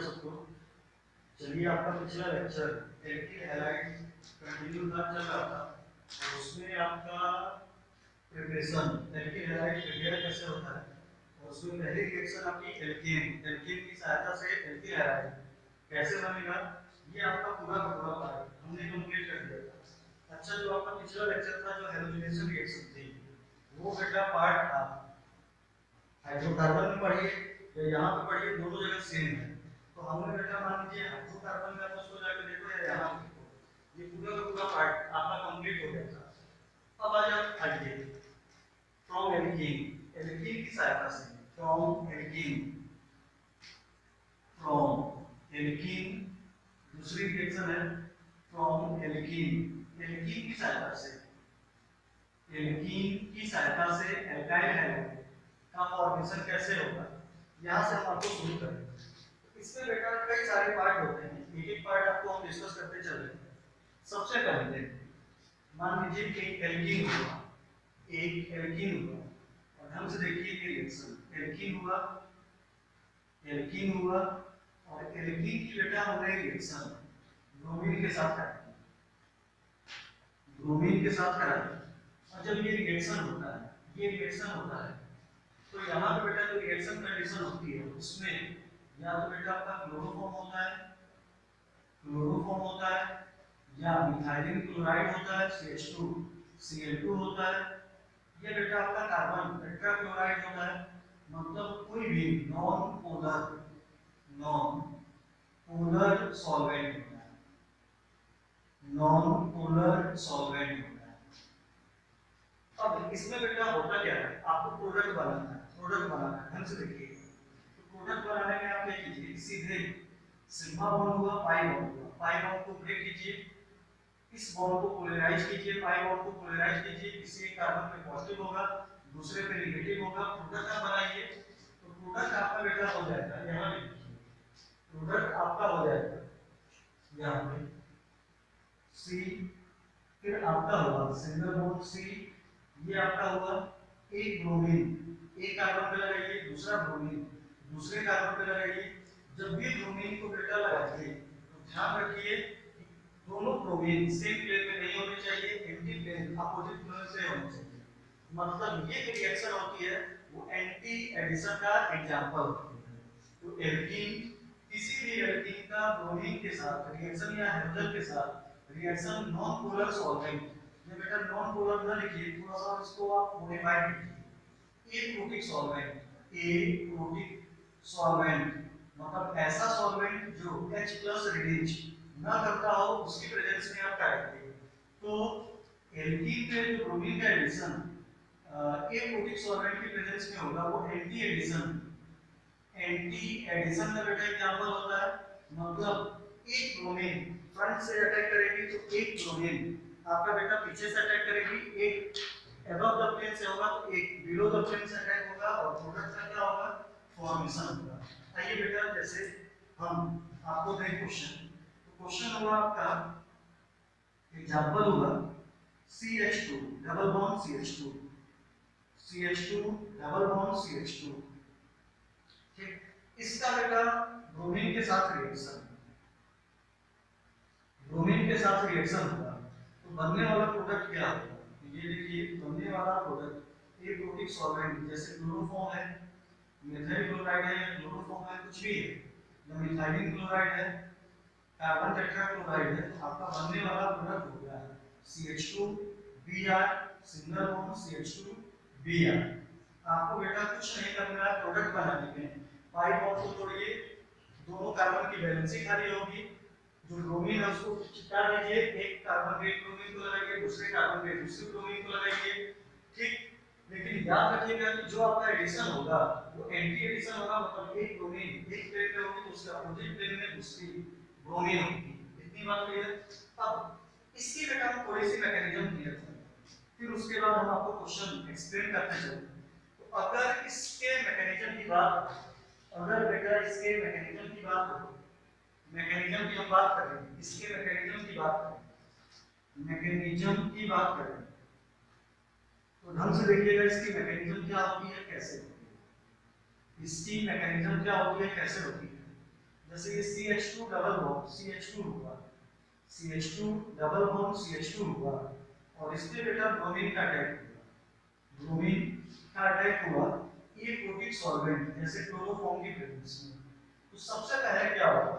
हो सबको। चलिए आपका पिछला लेक्चर एल्किल हैलाइड कंटिन्यू था चल रहा था और उसमें आपका प्रिपरेशन एल्किल हैलाइड प्रिपेयर कैसे होता है और उसमें पहली रिएक्शन आपकी एल्कीन एल्कीन की सहायता से एल्किल हैलाइड कैसे बनेगा ये आपका पूरा का पूरा पार्ट हमने कंप्लीट कर दिया था। अच्छा जो आपका पिछला लेक्चर था जो हैलोजिनेशन रिएक्शन थी वो बेटा पार्ट था हाइड्रोकार्बन में पढ़िए या यहाँ पे पढ़िए दोनों जगह सेम है। तो हमने बेटा मान लीजिए हाइड्रोकार्बन में आप उसको जाकर देखो या यहाँ पे देखो ये पूरा का पूरा पार्ट आपका कंप्लीट हो गया था। अब आ जाओ आगे फ्रॉम एल्कीन एल्कीन की सहायता से फ्रॉम एल्कीन दूसरी रिएक्शन है फ्रॉम एल्कीन एल्कीन की सहायता से एल्काइल हैलाइड का फॉर्मेशन कैसे होगा यहाँ से हम आपको शुरू करें। इसमें बेटा कई सारे पार्ट होते हैं एक एक पार्ट आपको हम डिस्कस करते चल रहे हैं। सबसे पहले मान लीजिए कि एक एल्कीन हुआ और ढंग से देखिए कि रिएक्शन एल्कीन हुआ और एल्कीन की बेटा हमने रिएक्शन ब्रोमीन के साथ कराई और जब ये रिएक्शन होता है तो यहाँ पे बेटा जो रिएक्शन कंडीशन होती है उसमें या तो बेटा आपका क्लोरोफॉर्म होता है या मिथाइलिन क्लोराइड होता है CH2 Cl2 होता है या बेटा आपका कार्बन टेट्राक्लोराइड होता है। मतलब कोई भी नॉन पोलर सॉल्वेंट होता है। अब इसमें बेटा होता क्या है आपको प्रोडक्ट बनाना है ढंग से देखिए। तो प्रोडक्ट बनाने में आप क्या कीजिए सीधे सिग्मा बॉन्ड हुआ पाई बॉन्ड को ब्रेक कीजिए इस बॉन्ड को पोलराइज कीजिए पाई बॉन्ड को पोलराइज कीजिए किसी एक कार्बन पे पॉजिटिव होगा दूसरे पे नेगेटिव होगा प्रोडक्ट आप बनाइए। तो प्रोडक्ट आपका बेटा हो जाएगा यहाँ लिखिए प्रोडक्ट आपका हो जाएगा यहाँ पे C फिर आपका होगा सिंगल बॉन्ड C ये आपका हुआ एक ब्रोमीन एक कार्बन पे लगाइए दूसरा ब्रोमीन दूसरे कार्बन पे लगाइए। जब भी ब्रोमीन को बेटा लगाइए तो ध्यान रखिए दोनों ब्रोमीन सेम प्लेन में नहीं होने चाहिए एंटी प्लेन अपोजिट प्लेन से होने चाहिए। मतलब ये जो रिएक्शन होती है वो एंटी एडिशन का एग्जांपल होती है। तो एल्कीन किसी भी एल्कीन का ब्रोमीन के साथ रिएक्शन या हाइड्रोजन के साथ रिएक्शन नॉन पोलर सॉल्वेंट ये बेटा नॉन पोलर ना लिखिए थोड़ा सा इसको आप मॉडिफाई कीजिए एप्रोटिक सॉल्वेंट मतलब ऐसा सॉल्वेंट जो H+ रिलीज ना करता हो उसकी प्रेजेंस में आप करेंगे। तो एल्कीन में जो ब्रोमीन का एडिशन एप्रोटिक सॉल्वेंट की प्रेजेंस में होगा वो एंटी एडिशन का बेटा एग्जांपल होता है। मतलब एक ब्रोमीन फ्रंट से अटैक करेगी तो एक ब्रोमीन आपका बेटा पीछे से अटैक करेगी एक अबव द प्लेन से होगा तो एक बिलो द प्लेन से अटैक होगा और प्रोडक्ट का क्या होगा फॉर्मेशन होगा। आइए बेटा जैसे हम आपको दें क्वेश्चन तो क्वेश्चन होगा आपका एग्जांपल होगा CH2 double bond CH2 double bond CH2 ठीक। इसका बेटा ब्रोमीन के साथ रिएक्शन होगा तो बनने वाला प्रोडक्ट क्या होगा ये देखिए बनने वाला प्रोडक्ट एप्रोटिक सॉल्वेंट जैसे क्लोरोफॉर्म है मिथाइल क्लोराइड है या क्लोरोफॉर्म है कुछ भी है या मिथाइलिन क्लोराइड है कार्बन टेट्राक्लोराइड है तो आपका बनने वाला प्रोडक्ट हो गया CH2Br सिंगल बॉन्ड CH2Br। आपको बेटा कुछ नहीं करना है प्रोडक्ट बनाने में पाई बॉन्ड को तोड़िए दोनों कार्बन की वैलेंसी खाली होगी जो ब्रोमीन है उसको चिपका दीजिए एक कार्बन पे एक ब्रोमीन को लगाइए दूसरे कार्बन पे दूसरे ब्रोमीन को लगाइए ठीक। लेकिन याद रखिएगा कि जो आपका एडिशन होगा वो एंटी एडिशन होगा मतलब एक ब्रोमीन एक प्लेन पे होगी तो उसके अपोजिट प्लेन में दूसरी ब्रोमीन होगी। इतनी बात क्लियर। अब इसकी बेटा हम थोड़ी सी मैकेनिज्म क्लियर करेंगे फिर उसके बाद हम आपको क्वेश्चन एक्सप्लेन करते चलेंगे। तो अगर इसके मैकेनिज्म की बात मैकेनिज्म की हम बात करें इसके मैकेनिज्म की बात करें तो ढंग से देखिएगा इसकी मैकेनिज्म क्या होती है कैसे होती है। इसकी मैकेनिज्म क्या होती है कैसे होती है जैसे ये CH2 डबल बॉन्ड CH2 हुआ, CH2 डबल बॉन्ड CH2 हुआ और इसमें बेटा ब्रोमीन का अटैक हुआ, ब्रोमीन का अटैक हुआ ये प्रोटीन सॉल्वेंट जैसे क्लोरोफॉर्म की प्रेजेंस में। तो सबसे पहले क्या होगा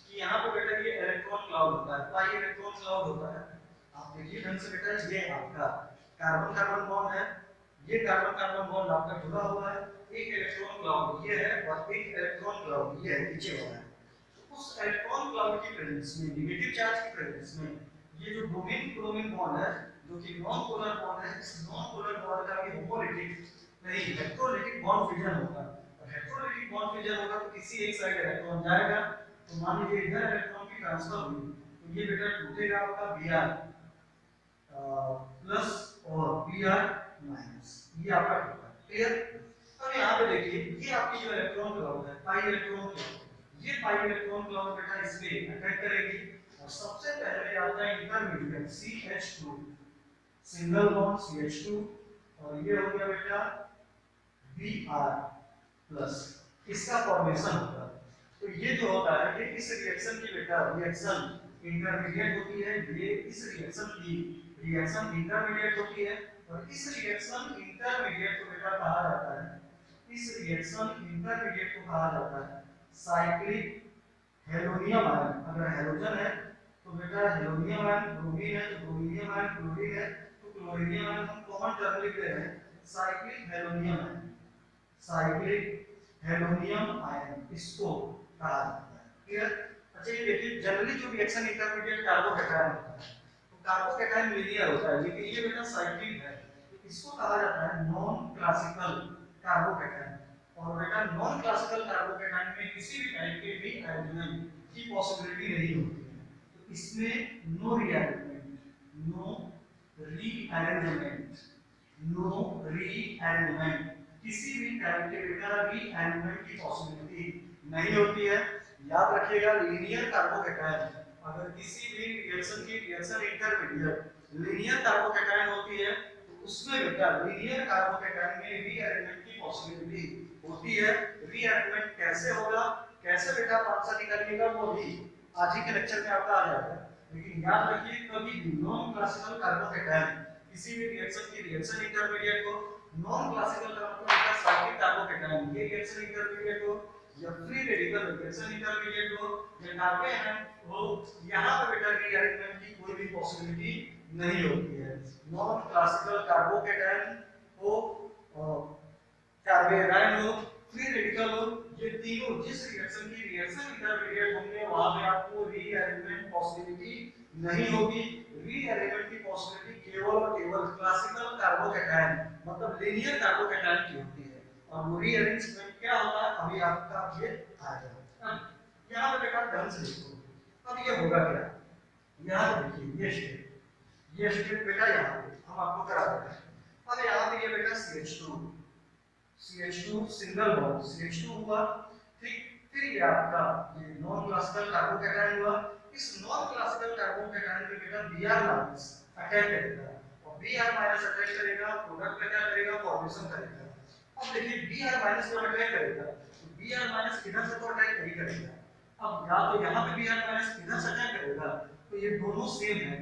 कि यहाँ पे बेटा ये इलेक्ट्रॉन क्लाउड होता है, पाई इलेक्ट्रॉन क्लाउड होता है। आप देखिए ढंग से बेटा, ये आपका कार्बन कार्बन बॉन्ड है, ये कार्बन कार्बन बॉन्ड आपका जुड़ा हुआ है, एक इलेक्ट्रॉन क्लाउड ये है और एक इलेक्ट्रॉन क्लाउड ये है नीचे वाला है। उस इलेक्ट्रॉन क्लाउड की प्रेजेंस में, नेगेटिव चार्ज की प्रेजेंस में, ये जो ब्रोमीन क्लोरीन बॉन्ड है जो कि नॉन पोलर बॉन्ड है, इस नॉन पोलर बॉन्ड का भी होमोलिटिक नहीं इलेक्ट्रोलिटिक बॉन्ड फिजन होगा। और इलेक्ट्रोलिटिक बॉन्ड फिजन होगा तो किसी एक साइड इलेक्ट्रॉन जाएगा, तो मान लीजिए इधर इलेक्ट्रॉन की ट्रांसफर हुई तो ये बेटा टूटेगा आपका Br प्लस और Br माइनस, ये आपका टूटा। क्लियर? अब यहाँ पे देखिए ये आपकी जो इलेक्ट्रॉन क्लाउड है, पाई इलेक्ट्रॉन क्लाउड, ये पाई इलेक्ट्रॉन क्लाउड बेटा इस पे अटैक करेगी और सबसे पहले आता है intermediate CH2, single bond CH2 और ये हो गया बेटा Br प्लस, इसका फॉर्मेशन होता है। तो ये जो होता है ये इस रिएक्शन की बेटा रिएक्शन इंटरमीडिएट होती है, ये इस रिएक्शन की रिएक्शन इंटरमीडिएट होती है और इस रिएक्शन इंटरमीडिएट को बेटा कहा जाता है, इस रिएक्शन इंटरमीडिएट को कहा जाता है साइक्लिक हेलोनियम आयन। अगर हेलोजन है तो बेटा हेलोनियम आयन, ब्रोमीन है तो ब्रोमीनियम आयन, क्लोरीन है तो क्लोरीनियम आयन, हम कॉमन टर्म लिख रहे हैं साइक्लिक हेलोनियम आयन, साइक्लिक हेलोनियम आयन इसको कहा जाता है। क्लियर? अच्छा ये देखिए जनरली जो रिएक्शन इंटरमीडिएट कार्बोकैटायन होता है तो कार्बोकैटायन लीनियर होता है, लेकिन ये बेटा साइक्लिक है तो इसको कहा जाता है नॉन क्लासिकल कार्बोकैटायन। और बेटा नॉन क्लासिकल कार्बोकैटायन में किसी भी टाइप के रीअरेंजमेंट की पॉसिबिलिटी नहीं होती है, तो इसमें no rearrangement, no rearrangement, no rearrangement, किसी भी टाइप के बेटा रीअरेंजमेंट की पॉसिबिलिटी नहीं होती है। याद रखिएगा लीनियर कार्बोकैटायन, अगर किसी भी रिएक्शन की रिएक्शन इंटरमीडिएट लीनियर कार्बोकैटायन होती है तो उसमें बेटा लीनियर कार्बोकैटायन में रीअरेंजमेंट की पॉसिबिलिटी होती है। रीअरेंजमेंट कैसे होगा, कैसे बेटा आप आंसर निकालिएगा वो भी आज ही के लेक्चर में आपका आ जाएगा, लेकिन याद रखिए कभी भी नॉन क्लासिकल कार्बोकैटायन किसी भी रिएक्शन की रिएक्शन इंटरमीडिएट को non classical carbocation cyclic carbocation ये रिएक्शन इंटरमीडिएट को या फ्री रेडिकल रिएक्शन इंटरमीडिएट हो या कार्बोकैटायन हो, यहां पे बेटा रीअरेंजमेंट की कोई भी पॉसिबिलिटी नहीं होती है। नॉन क्लासिकल कार्बोकैटायन हो, कार्बोकैटायन हो, फ्री रेडिकल हो, ये तीनों जिस रिएक्शन की रिएक्शन इंटरमीडिएट होंगे वहां पे आपको रीअरेंजमेंट पॉसिबिलिटी नहीं होगी। रीअरेंजमेंट की पॉसिबिलिटी केवल और केवल क्लासिकल कार्बोकैटायन मतलब लीनियर कार्बोकैटायन की होती है। और रीअरेंजमेंट क्या होता है अभी आपका ये आएगा। यहां पे बेटा ध्यान से देखो, अब ये होगा क्या, यहां पे देखिए ये स्टेप बेटा यहां पे हम आपको करा देते हैं। अब यहां पे ये बेटा CH2 सिंगल बॉन्ड CH2 हुआ, ठीक, फिर ये आपका ये नॉन क्लासिकल कार्बोकैटायन हुआ, इस नॉन क्लासिकल कार्बोकैटायन पे बेटा Br माइनस अटैक करेगा और Br माइनस अटैक करेगा, प्रोडक्ट में क्या करेगा, फॉर्मेशन करेगा। अब देखिए Br माइनस जब अटैक करेगा तो Br माइनस किधर से तो अटैक नहीं करेगा, अब या तो यहाँ पे Br माइनस किधर से अटैक करेगा, तो ये दोनों सेम है,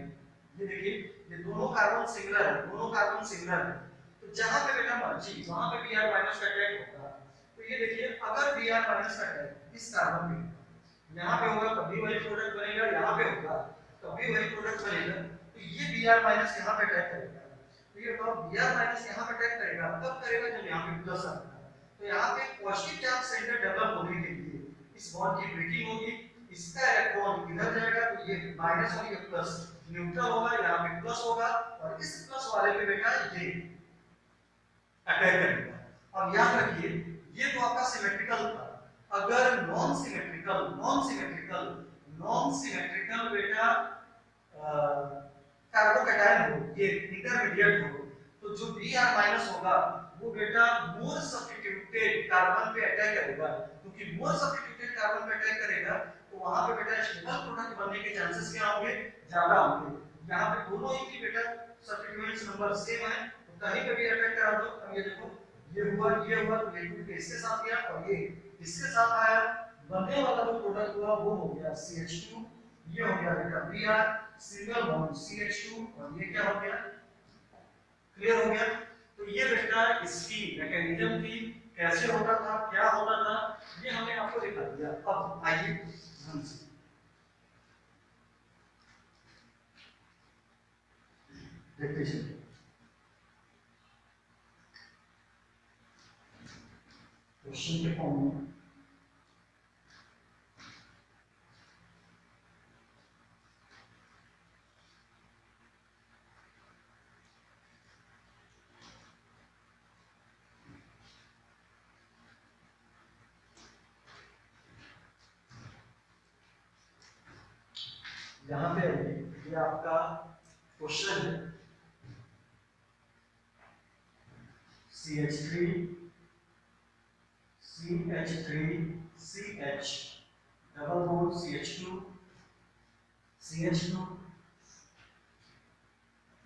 ये देखिए ये दोनों कार्बन सिंगुलर है, दोनों कार्बन सिंगुलर है, तो जहां पे बेटा मर्जी वहां पे Br माइनस का अटैक होगा। तो ये देखिए अगर Br माइनस का अटैक इस कार्बन पे यहां पे होगा तब भी वही प्रोडक्ट बनेगा, यहां पे होगा तब भी वही प्रोडक्ट बनेगा, तो ये Br माइनस यहां पे अटैक करेगा, तो ये तो Br माइनस यहां पे अटैक करेगा तब करेगा जब यहां पे प्लस आएगा, तो यहां पे पॉजिटिव चार्ज सेंटर डेवलप होने के लिए इस बॉन्ड की ब्रेकिंग होगी, इसका इलेक्ट्रॉन इधर जाएगा तो ये माइनस और ये प्लस न्यूट्रल होगा, यहाँ पे प्लस होगा और इस प्लस वाले पे बेटा ये अटैक करेगा। अब याद रखिए ये तो आपका सिमेट्रिकल था, अगर नॉन सिमेट्रिकल बेटा कार्बोकैटायन हो, ये इंटरमीडिएट हो, तो जो Br माइनस होगा वो बेटा मोर सब्स्टिट्यूटेड कार्बन पे अटैक करेगा, क्योंकि मोर सब्स्टिट्यूटेड कार्बन पे अटैक करेगा तो वहां पे बेटा स्टेबल प्रोडक्ट बनने के चांसेस क्या होंगे, ज्यादा होंगे। यहाँ पे दोनों ही की बेटा सब्स्टिट्यूएंट्स नंबर सेम है तो कहीं पे भी अटैक करा दो। अब ये देखो ये हुआ तो ये इसके साथ गया और ये इसके साथ आया, बनने वाला जो प्रोडक्ट हुआ वो हो गया CH2, ये हो गया बेटा Br सिंगल बॉन्ड CH2, और ये क्या हो गया, क्लियर हो गया। तो ये बेटा इसकी मैकेनिज्म थी, कैसे होता था, क्या होता था, ये हमने आपको दिखा दिया। अब आइए ध्यान से देखते चलिए। क्वेश्चन के फॉर्म में यहाँ पे ये आपका क्वेश्चन है CH3 CH double bond CH2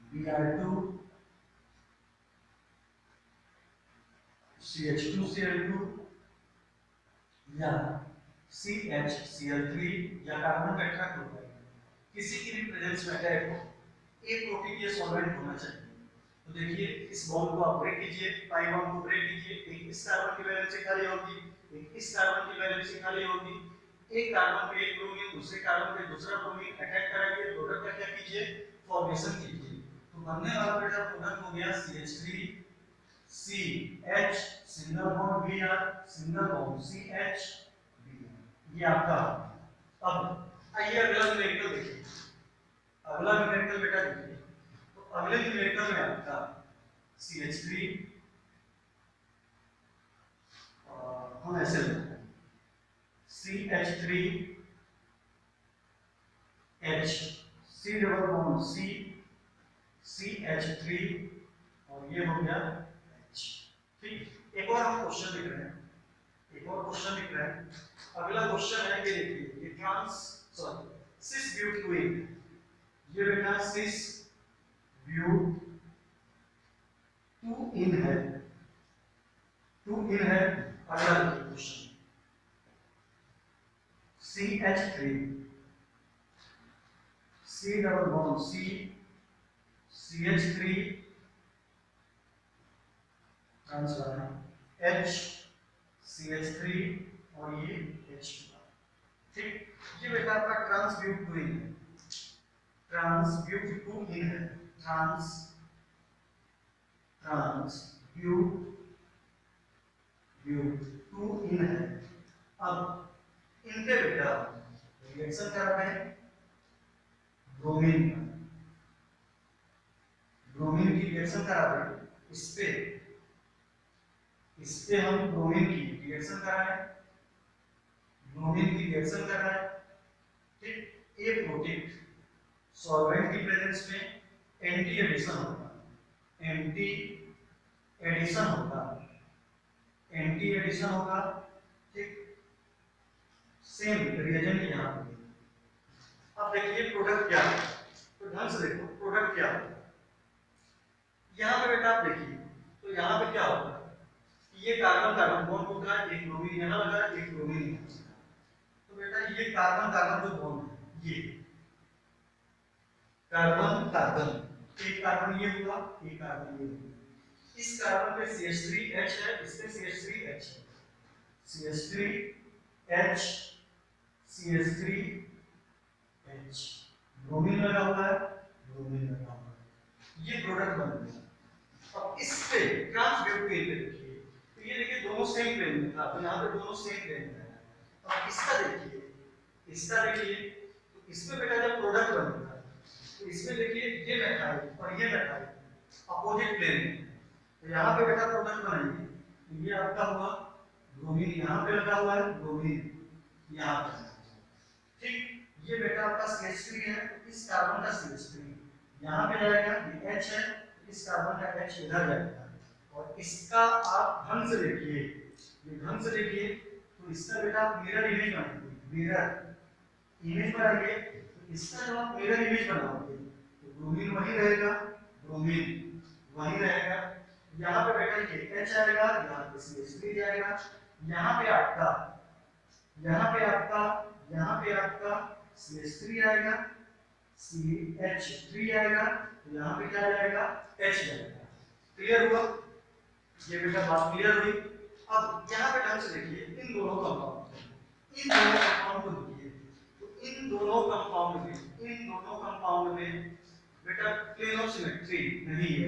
Br2 CH2Cl2 या CHCl3 या कार्बन टेट्राक्लोराइड, किसी की भी प्रेजेंस में अगर एक प्रोटीन ये सॉल्वेंट होना चाहिए। तो देखिए इस बॉन्ड को आप ब्रेक कीजिए, पाई बॉन्ड को ब्रेक कीजिए, एक इस कार्बन की वैलेंसी खाली होगी, एक इस कार्बन की वैलेंसी खाली होगी, एक कार्बन पे एक ब्रोमीन, दूसरे कार्बन पे दूसरा ब्रोमीन अटैक कराइए, प्रोडक्ट का क्या कीजिए, फॉर्मेशन कीजिए। तो बनने वाला बेटा प्रोडक्ट हो गया CH3 CH single bond Br single bond CH Br, ये आपका। अब आइए अगला न्यूमेरिकल देखिए, अगला न्यूमेरिकल बेटा देखिए। तो अगले न्यूमेरिकल में आपका CH3 हम ऐसे लिखते हैं CH3 H C double bond C CH3 और ये हो गया H। ठीक, एक और हम क्वेश्चन लिख रहे हैं, एक और क्वेश्चन लिख रहे हैं। अगला क्वेश्चन है ये देखिए, ये सिस ब्यूटेन, ये बेटा सिस ब्यूट 2 इन है, 2 इन है। अगला देखिए question CH3 C double bond C CH3 H CH3 और ये H2। ठीक, ये बेटा आपका ट्रांसब्यूटेन है, ट्रांसब्यूटेन है, ट्रांसब्यूटेन है। अब इनके बेटा रिएक्शन कर रहे हैं ब्रोमीन, ब्रोमीन की रिएक्शन करा रहे हैं, इस पे हम ब्रोमीन की रिएक्शन कर रहे हैं, ब्रोमीन की रिएक्शन कर रहे हैं। ठीक, एक प्रोटीन सॉल्वेंट की प्रेजेंस में एंटी एडिशन होगा, एंटी एडिशन होगा, एंटी एडिशन होगा। ठीक, सेम रिएजेंट यहाँ पे। अब देखिए प्रोडक्ट क्या है, तो ध्यान से देखो प्रोडक्ट क्या है। यहाँ पे बेटा आप देखिए, तो यहाँ पे क्या होगा, ये कार्बन कार्बन बॉन्ड होगा, एक ब्रोमीन यहाँ लगा, एक ब्रोमीन यहाँ लगा। तो बेटा ये कार्बन कार्बन जो बॉन्ड है, ये कार्बन कार्बन, एक कार्बन ये हुआ, एक कार्बन ये हुआ, इस कार्बन पे CH3H है, इस पे CH3H है, CH3H CH3H ब्रोमीन लगा हुआ है, ब्रोमीन लगा हुआ है, ये प्रोडक्ट बन गया। अब इस पे ट्रांसब्यूटेन पे देखिए, तो ये देखिए दोनों सेम प्लेन में था, तो यहाँ पे दोनों सेम प्लेन में है। अब इसका देखिए, तो इसमें बेटा जब प्रोडक्ट बनेगा तो इसमें देखिए ये मेटाइल और ये मेटाइल अपोजिट प्लेन में, तो यहाँ पे बेटा प्रोडक्ट बनाएंगे। तो ये आपका हुआ ब्रोमीन, यहाँ पे लगा हुआ है ब्रोमीन यहाँ पे। ठीक, ये बेटा आपका CH3 है, तो इस कार्बन का CH3 यहाँ पे जाएगा, ये H है, इस कार्बन का H इधर जाएगा। और इसका आप ढंग से देखिए, ये ढंग से देखिए, तो इसका बेटा आप मिरर इमेज बनाएंगे, मिरर इमेज बनाएंगे। तो इसका जब आप मिरर इमेज बनाओगे तो ब्रोमीन वही रहेगा, ब्रोमीन वही रहेगा। यहाँ पे बेटा ये H आएगा, यहाँ पे CH3 जाएगा, यहाँ पे आपका यहाँ पे आपका CH3 आएगा, CH3 आएगा, तो यहाँ पे क्या जाएगा, H जाएगा। क्लियर हुआ? ये बेटा बात क्लियर हुई। अब यहाँ पे ढंग से देखिए इन दोनों कंपाउंड को देखिए, तो इन दोनों कंपाउंड में बेटा प्लेन ऑफ सिमेट्री नहीं है,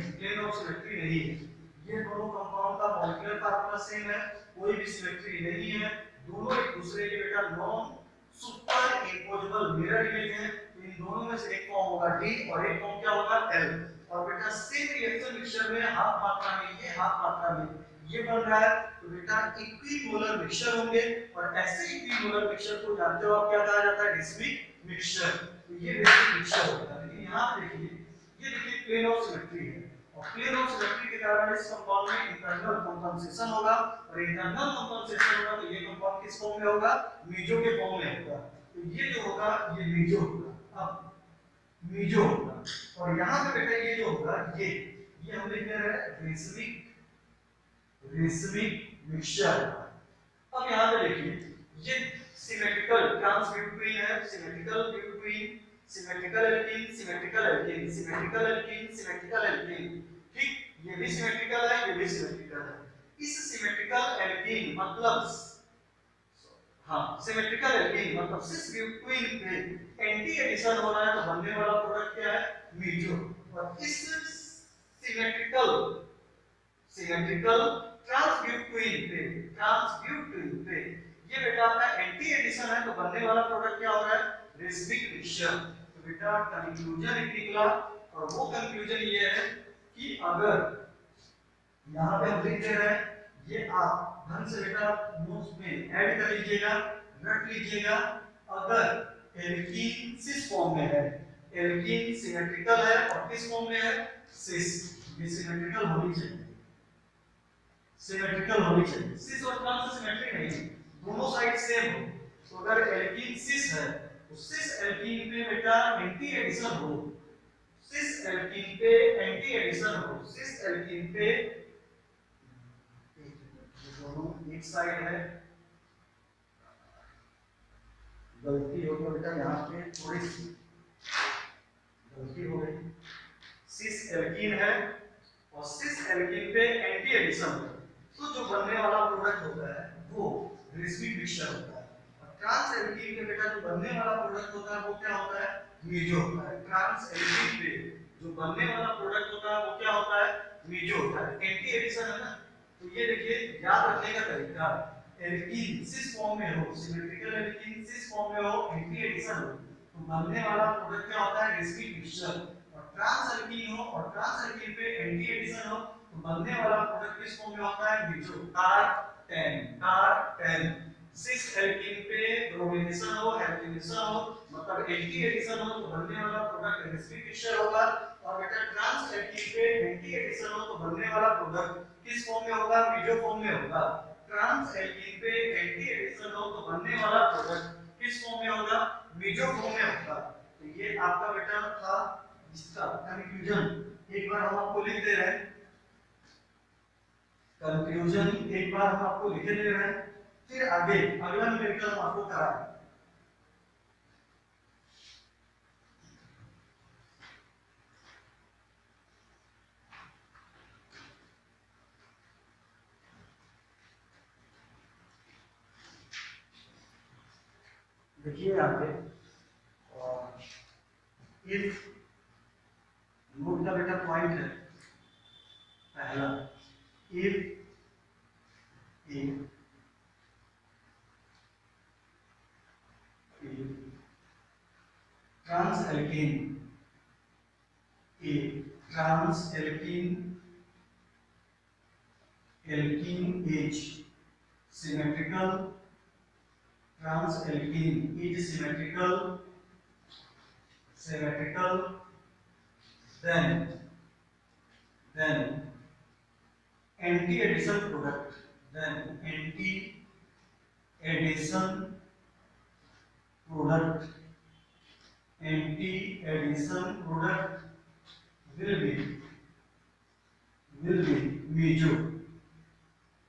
ये दोनों कंपाउंड का मॉलिक्यूलर फार्मूला सेम है, कोई भी सिमेट्री नहीं है, दोनों एक दूसरे के बेटा non super imposable mirror image है। इन दोनों में से एक फॉर्म होगा D और एक फॉर्म क्या होगा L, और बेटा सेम रिएक्शन मिक्सचर में हाफ मात्रा में ये बन रहा है, तो बेटा इक्विमोलर मिक्सचर होंगे, और ऐसे इक्विमोलर मिक्सचर को जानते हो आप क्या कहा जाता है, रेसिमिक मिक्सचर। तो ये रेसिमिक मिक्सचर होता है। लेकिन यहाँ पे देखिए, ये देखिए प्लेन ऑफ सिमेट्री है, और प्लेन ऑफ सिमेट्री के कारण इस कंपाउंड में इंटरनल कंपनसेशन होगा, और इंटरनल कंपनसेशन होगा तो ये कंपाउंड किस फॉर्म में होगा, मीजो के फॉर्म में होगा। तो ये जो होगा ये मीजो होगा, अब मीजो होगा, और यहाँ पे बेटा ये जो होगा ये हम लिख रहे हैं रेसिमिक मिक्सचर। अब यहाँ पे देखिए ये सिमेट्रिकल ट्रांसब्यूटेन है, सिमेट्रिकल ब्यूटेन, सिमेट्रिकल एल्कीन, ठीक, ये भी सिमेट्रिकल है, ये भी सिमेट्रिकल है। इस सिमेट्रिकल एल्कीन मतलब सिमेट्रिकल एल्कीन मतलब सिस ब्यूटेन पे एंटी एडिशन हो रहा है, तो बनने वाला प्रोडक्ट क्या है, मीजो। और इस सिमेट्रिकल ट्रांसब्यूटेन पे ये बेटा आपका एंटी एडिशन है, तो बनने वाला प्रोडक्ट क्या हो रहा है, रेसिमिक मिक्सचर। तो बेटा कंक्लूजन निकला, और वो कंक्लूजन ये है कि अगर यहाँ पे हम लिख दे रहे हैं, ये आप ढंग से बेटा नोट्स में ऐड कर लीजिएगा, रट लीजिएगा। अगर एल्कीन सिस फॉर्म में है, एल्कीन सिमेट्रिकल है और किस फॉर्म में है, सिस, ये सिमेट्रिकल होनी चाहिए, सिस और ट्रांस सिमेट्रिक नहीं है, दोनों साइड सेम हो। तो अगर एल्कीन सिस है तो सिस एल्कीन पे बेटा एंटी एडिशन हो, सिस एल्कीन पे दोनों एक साइड है, गलती हो तो बेटा यहाँ पे थोड़ी सी गलती हो गई, सिस एल्कीन है और सिस एल्कीन पे एंटी एडिशन है, तो जो बनने वाला प्रोडक्ट होता है वो रेसिमिक मिक्सचर होता है। और ट्रांस एल्कीन पे बेटा जो बनने वाला प्रोडक्ट होता है वो क्या होता है, मीजो होता है। ट्रांस एल्कीन पे जो बनने वाला प्रोडक्ट होता है वो क्या होता है, मीजो होता है। एंटी एडिशन है ना, तो ये देखिए याद रखने का तरीका, एल्कीन सिस फॉर्म में हो, सिमेट्रिकल एल्कीन सिस फॉर्म में हो, एंटी एडिशन हो, तो बनने वाला प्रोडक्ट क्या होता है, रेसिमिक मिक्सचर। और ट्रांस एल्कीन हो और ट्रांस एल्कीन पे एंटी एडिशन हो, तो बनने वाला प्रोडक्ट किस फॉर्म में होता है, मीजो, कार 10। सिस एल्कीन पे ब्रोमिनेशन हो, हेलोजनेशन हो, मतलब एंटी एडिशन हो, तो बनने वाला प्रोडक्ट रेसिमिक मिक्सचर होगा। और बेटा ट्रांस एल्कीन पे एंटी एडिशन हो तो बनने वाला प्रोडक्ट किस फॉर्म में होगा, मीजो फॉर्म में होगा। ट्रांस एल्कीन पे एंटी एडिशन हो तो बनने वाला प्रोडक्ट किस फॉर्म में होगा, मीजो फॉर्म में होगा। तो ये आपका बेटा था इसका कंक्लूजन। एक बार हम आपको लिख दे रहे हैं कंक्लूजन, एक बार हम आपको लिख दे रहे हैं, फिर आगे अगला न्यूमेरिकल हम आपको कराएंगे। देखिए यहाँ पे इफ नोट का बेटा पॉइंट है पहला, if trans alkene is symmetrical, trans alkene is symmetrical, then anti addition product, will be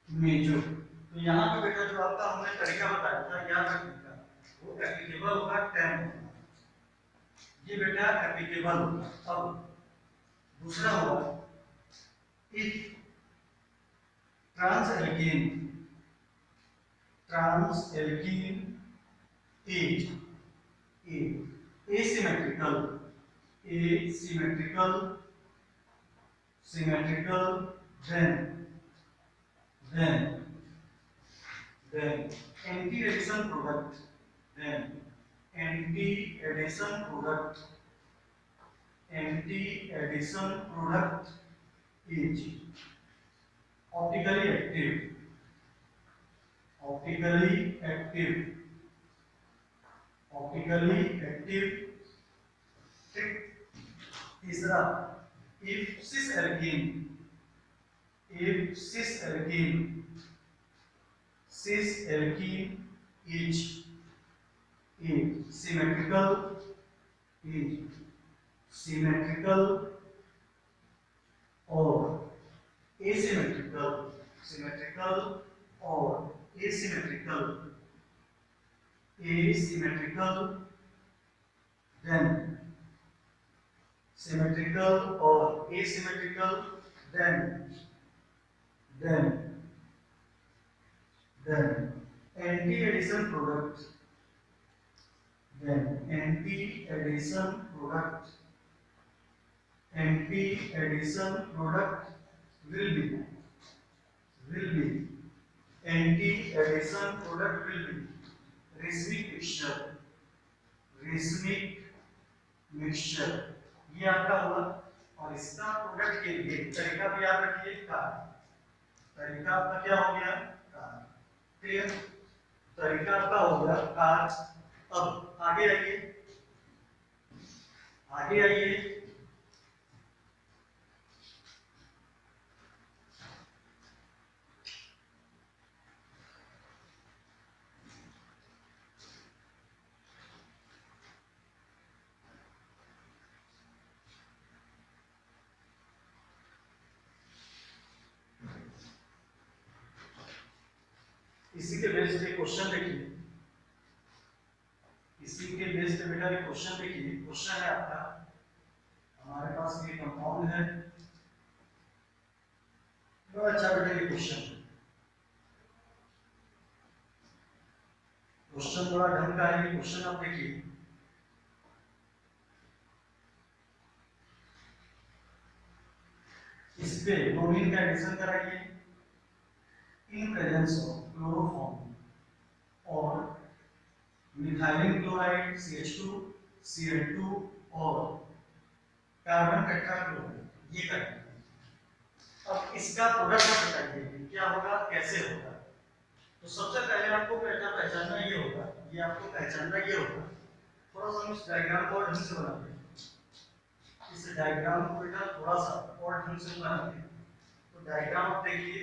meso. तो यहाँ पे बेटा जो आपका हमने तरीका बताया था याद रखने का, वो एप्लीकेशन टेन होगा, ये बेटा एप्लीकेबल होगा। अब दूसरा होगा if trans alkene is asymmetrical then anti-addition product is optically active। ठीक। तीसरा if cis alkene is symmetrical or asymmetrical then symmetrical or asymmetrical then anti-addition product will be racemic mixture। ये आपका होगा। और इसका प्रोडक्ट के लिए तरीका भी याद रखिए, तरीका आपका क्या हो गया, क्लियर। तरीका आपका हो गया कार। अब आगे आइए इसी के बेस पे क्वेश्चन देखिए, बेटा ये क्वेश्चन देखिए। क्वेश्चन है आपका, हमारे पास ये कंपाउंड है, बड़ा अच्छा बेटा ये क्वेश्चन बड़ा ढंग का है। ये क्वेश्चन आप देखिए, इस पे ब्रोमीन का एडिशन कराइए इन प्रेजेंस ऑफ क्लोरोफॉर्म और मिथाइलिन क्लोराइड CH2 Cl2 और कार्बन टेट्राक्लोराइड, ये करेंगे। अब इसका प्रोडक्ट बताइए क्या होगा, कैसे होगा। तो सबसे पहले आपको पहचानना ये होगा, थोड़ा सा हम इस डायग्राम को ढंग से बनाते हैं। इस डायग्राम को बेटा थोड़ा सा और ढंग से बनाते हैं। तो डायग्राम आप देखिए,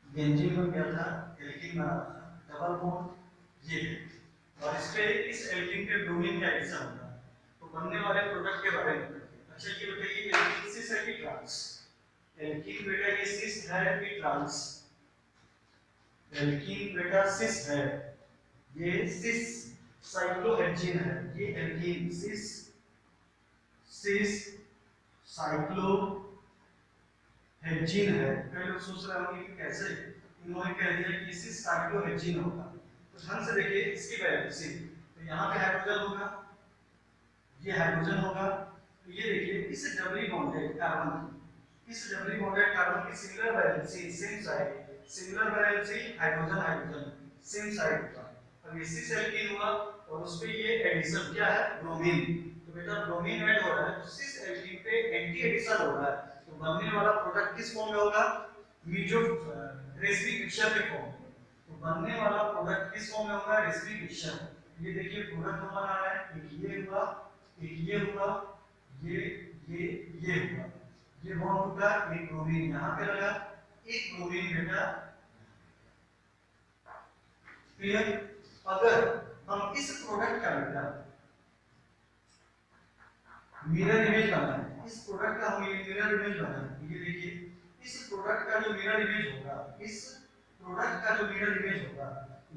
बेंजीन में क्या था, एल्कीन बना था, डबल बॉन्ड ये, और इस पे इस एल्कीन पे ब्रोमीन का एडिशन होता है, तो बनने वाले प्रोडक्ट के बारे में। अच्छा ये बताइए, एल्कीन सिस है कि ट्रांस। एल्कीन बेटा ये सिस है कि ट्रांस। एल्कीन बेटा सिस है, ये सिस साइक्लोहेक्सीन है, ये एल्कीन सिस साइक्लो हेक्सीन है। कई लोग सोच रहे होंगे कि कैसे इन्होंने कह दिया कि इसी साइक्लोहेक्सीन होगा। तो ध्यान से देखिए इसकी वैलेंसी, तो यहाँ पे हाइड्रोजन होगा, ये हाइड्रोजन होगा। तो ये देखिए इस डबली बॉन्डेड कार्बन की similar valency same valency hydrogen same side होगा। अब इसी से एल्कीन हुआ और उस पे ये एडिशन क्या है, ब्रोमीन। तो बेटा ब्रोमीन ऐड हो रहा है, तो सिस एल्कीन पे एंटी एडिशन हो रहा है, तो बनने वाला प्रोडक्ट किस फॉर्म में होगा, मीजो रेसिपिक मिक्सचर के फॉर्म में। तो बनने वाला प्रोडक्ट किस फॉर्म में होगा, रेसिपिक मिक्सचर। ये देखिए प्रोडक्ट हम बना रहे हैं, एक ये हुआ, ये हुआ, ये हुआ, ये बॉन्ड टूटा, एक ब्रोमीन यहां पे लगा, एक ब्रोमीन बेटा, क्लियर। अगर हम इस प्रोडक्ट का बेटा मिरर इमेज बनाएं, इस प्रोडक्ट का हम मिरर इमेज बनाएं, ये देखिए इस प्रोडक्ट का जो मिरर इमेज होगा, इस प्रोडक्ट का जो मिरर इमेज होगा,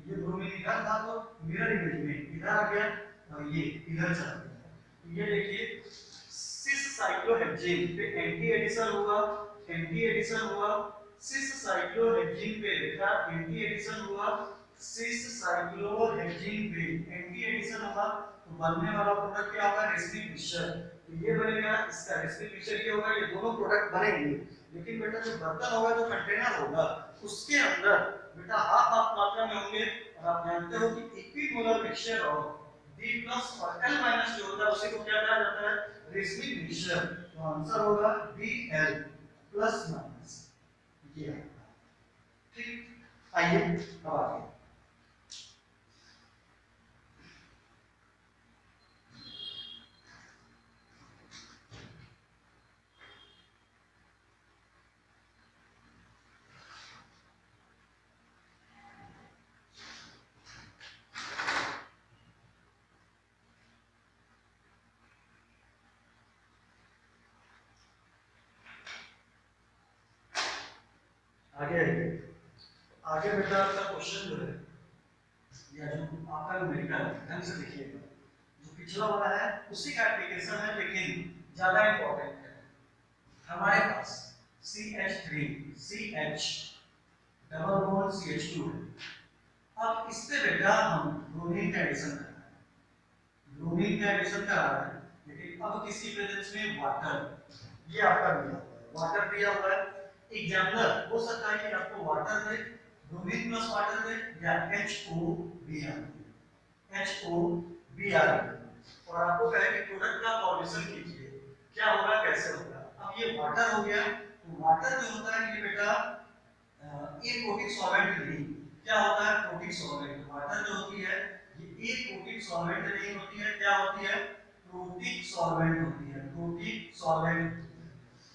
ये ब्रोमीन इधर था तो मिरर इमेज में इधर आ गया और ये इधर चला गया। तो ये देखिए सिस साइक्लोहेक्सेन पे एंटी एडिशन हुआ, एंटी एडिशन हुआ, सिस साइक्लोहेक्सेन पे बेटा एंटी एडिशन हुआ, सिस साइक्लोहेक्सेन पे एंटी एडिशन हुआ, तो बनने वाला प्रोडक्ट क्या होगा, रेसिनिक मिक्सचर। तो ये बनेगा, इसका रेसिनिक मिक्सचर ये होगा, ये दोनों प्रोडक्ट बनेंगे। लेकिन बेटा जो बर्तन होगा, जो कंटेनर होगा, उसके अंदर बेटा हाफ हाफ मात्रा में होंगे। और आप जानते हो कि equimolar mixture of D plus और L माइनस जो होता है उसी को क्या कहा जाता है, रेसिनिक मिक्सचर। तो आंसर होगा Bl प्लस माइनस, ये ठीक। आइए अब आगे आगे बेटा आपका क्वेश्चन जो है या जो आपका न्यूमेरिकल है, ध्यान से देखिएगा। जो पिछला वाला है उसी का एप्लीकेशन है, लेकिन ज्यादा इंपॉर्टेंट है। हमारे पास CH3 CH double bond CH2 है। अब इस पे बेटा हम ब्रोमीन का एडिशन कर रहे हैं, ब्रोमीन का एडिशन करा रहे हैं, लेकिन अब किसकी प्रेजेंस में, वाटर। ये आपका दिया हुआ है, वाटर दिया हुआ है। एग्जाम्पल हो सकता है कि आपको वाटर दे, ब्रोमीन प्लस वाटर दे, या HOBr, HOBr, और आपको कहे कि प्रोडक्ट का फॉर्मेशन कीजिए, क्या होगा, कैसे होगा। अब ये वाटर हो गया, तो वाटर जो होता है ये बेटा एक कोटिक सॉल्वेंट नहीं, क्या होता है, कोटिक सॉल्वेंट। वाटर जो होती है ये एक कोटिक सॉल्वेंट नहीं होती है, क्या होती है, प्रोटिक सॉल्वेंट होती है, प्रोटिक सॉल्वेंट।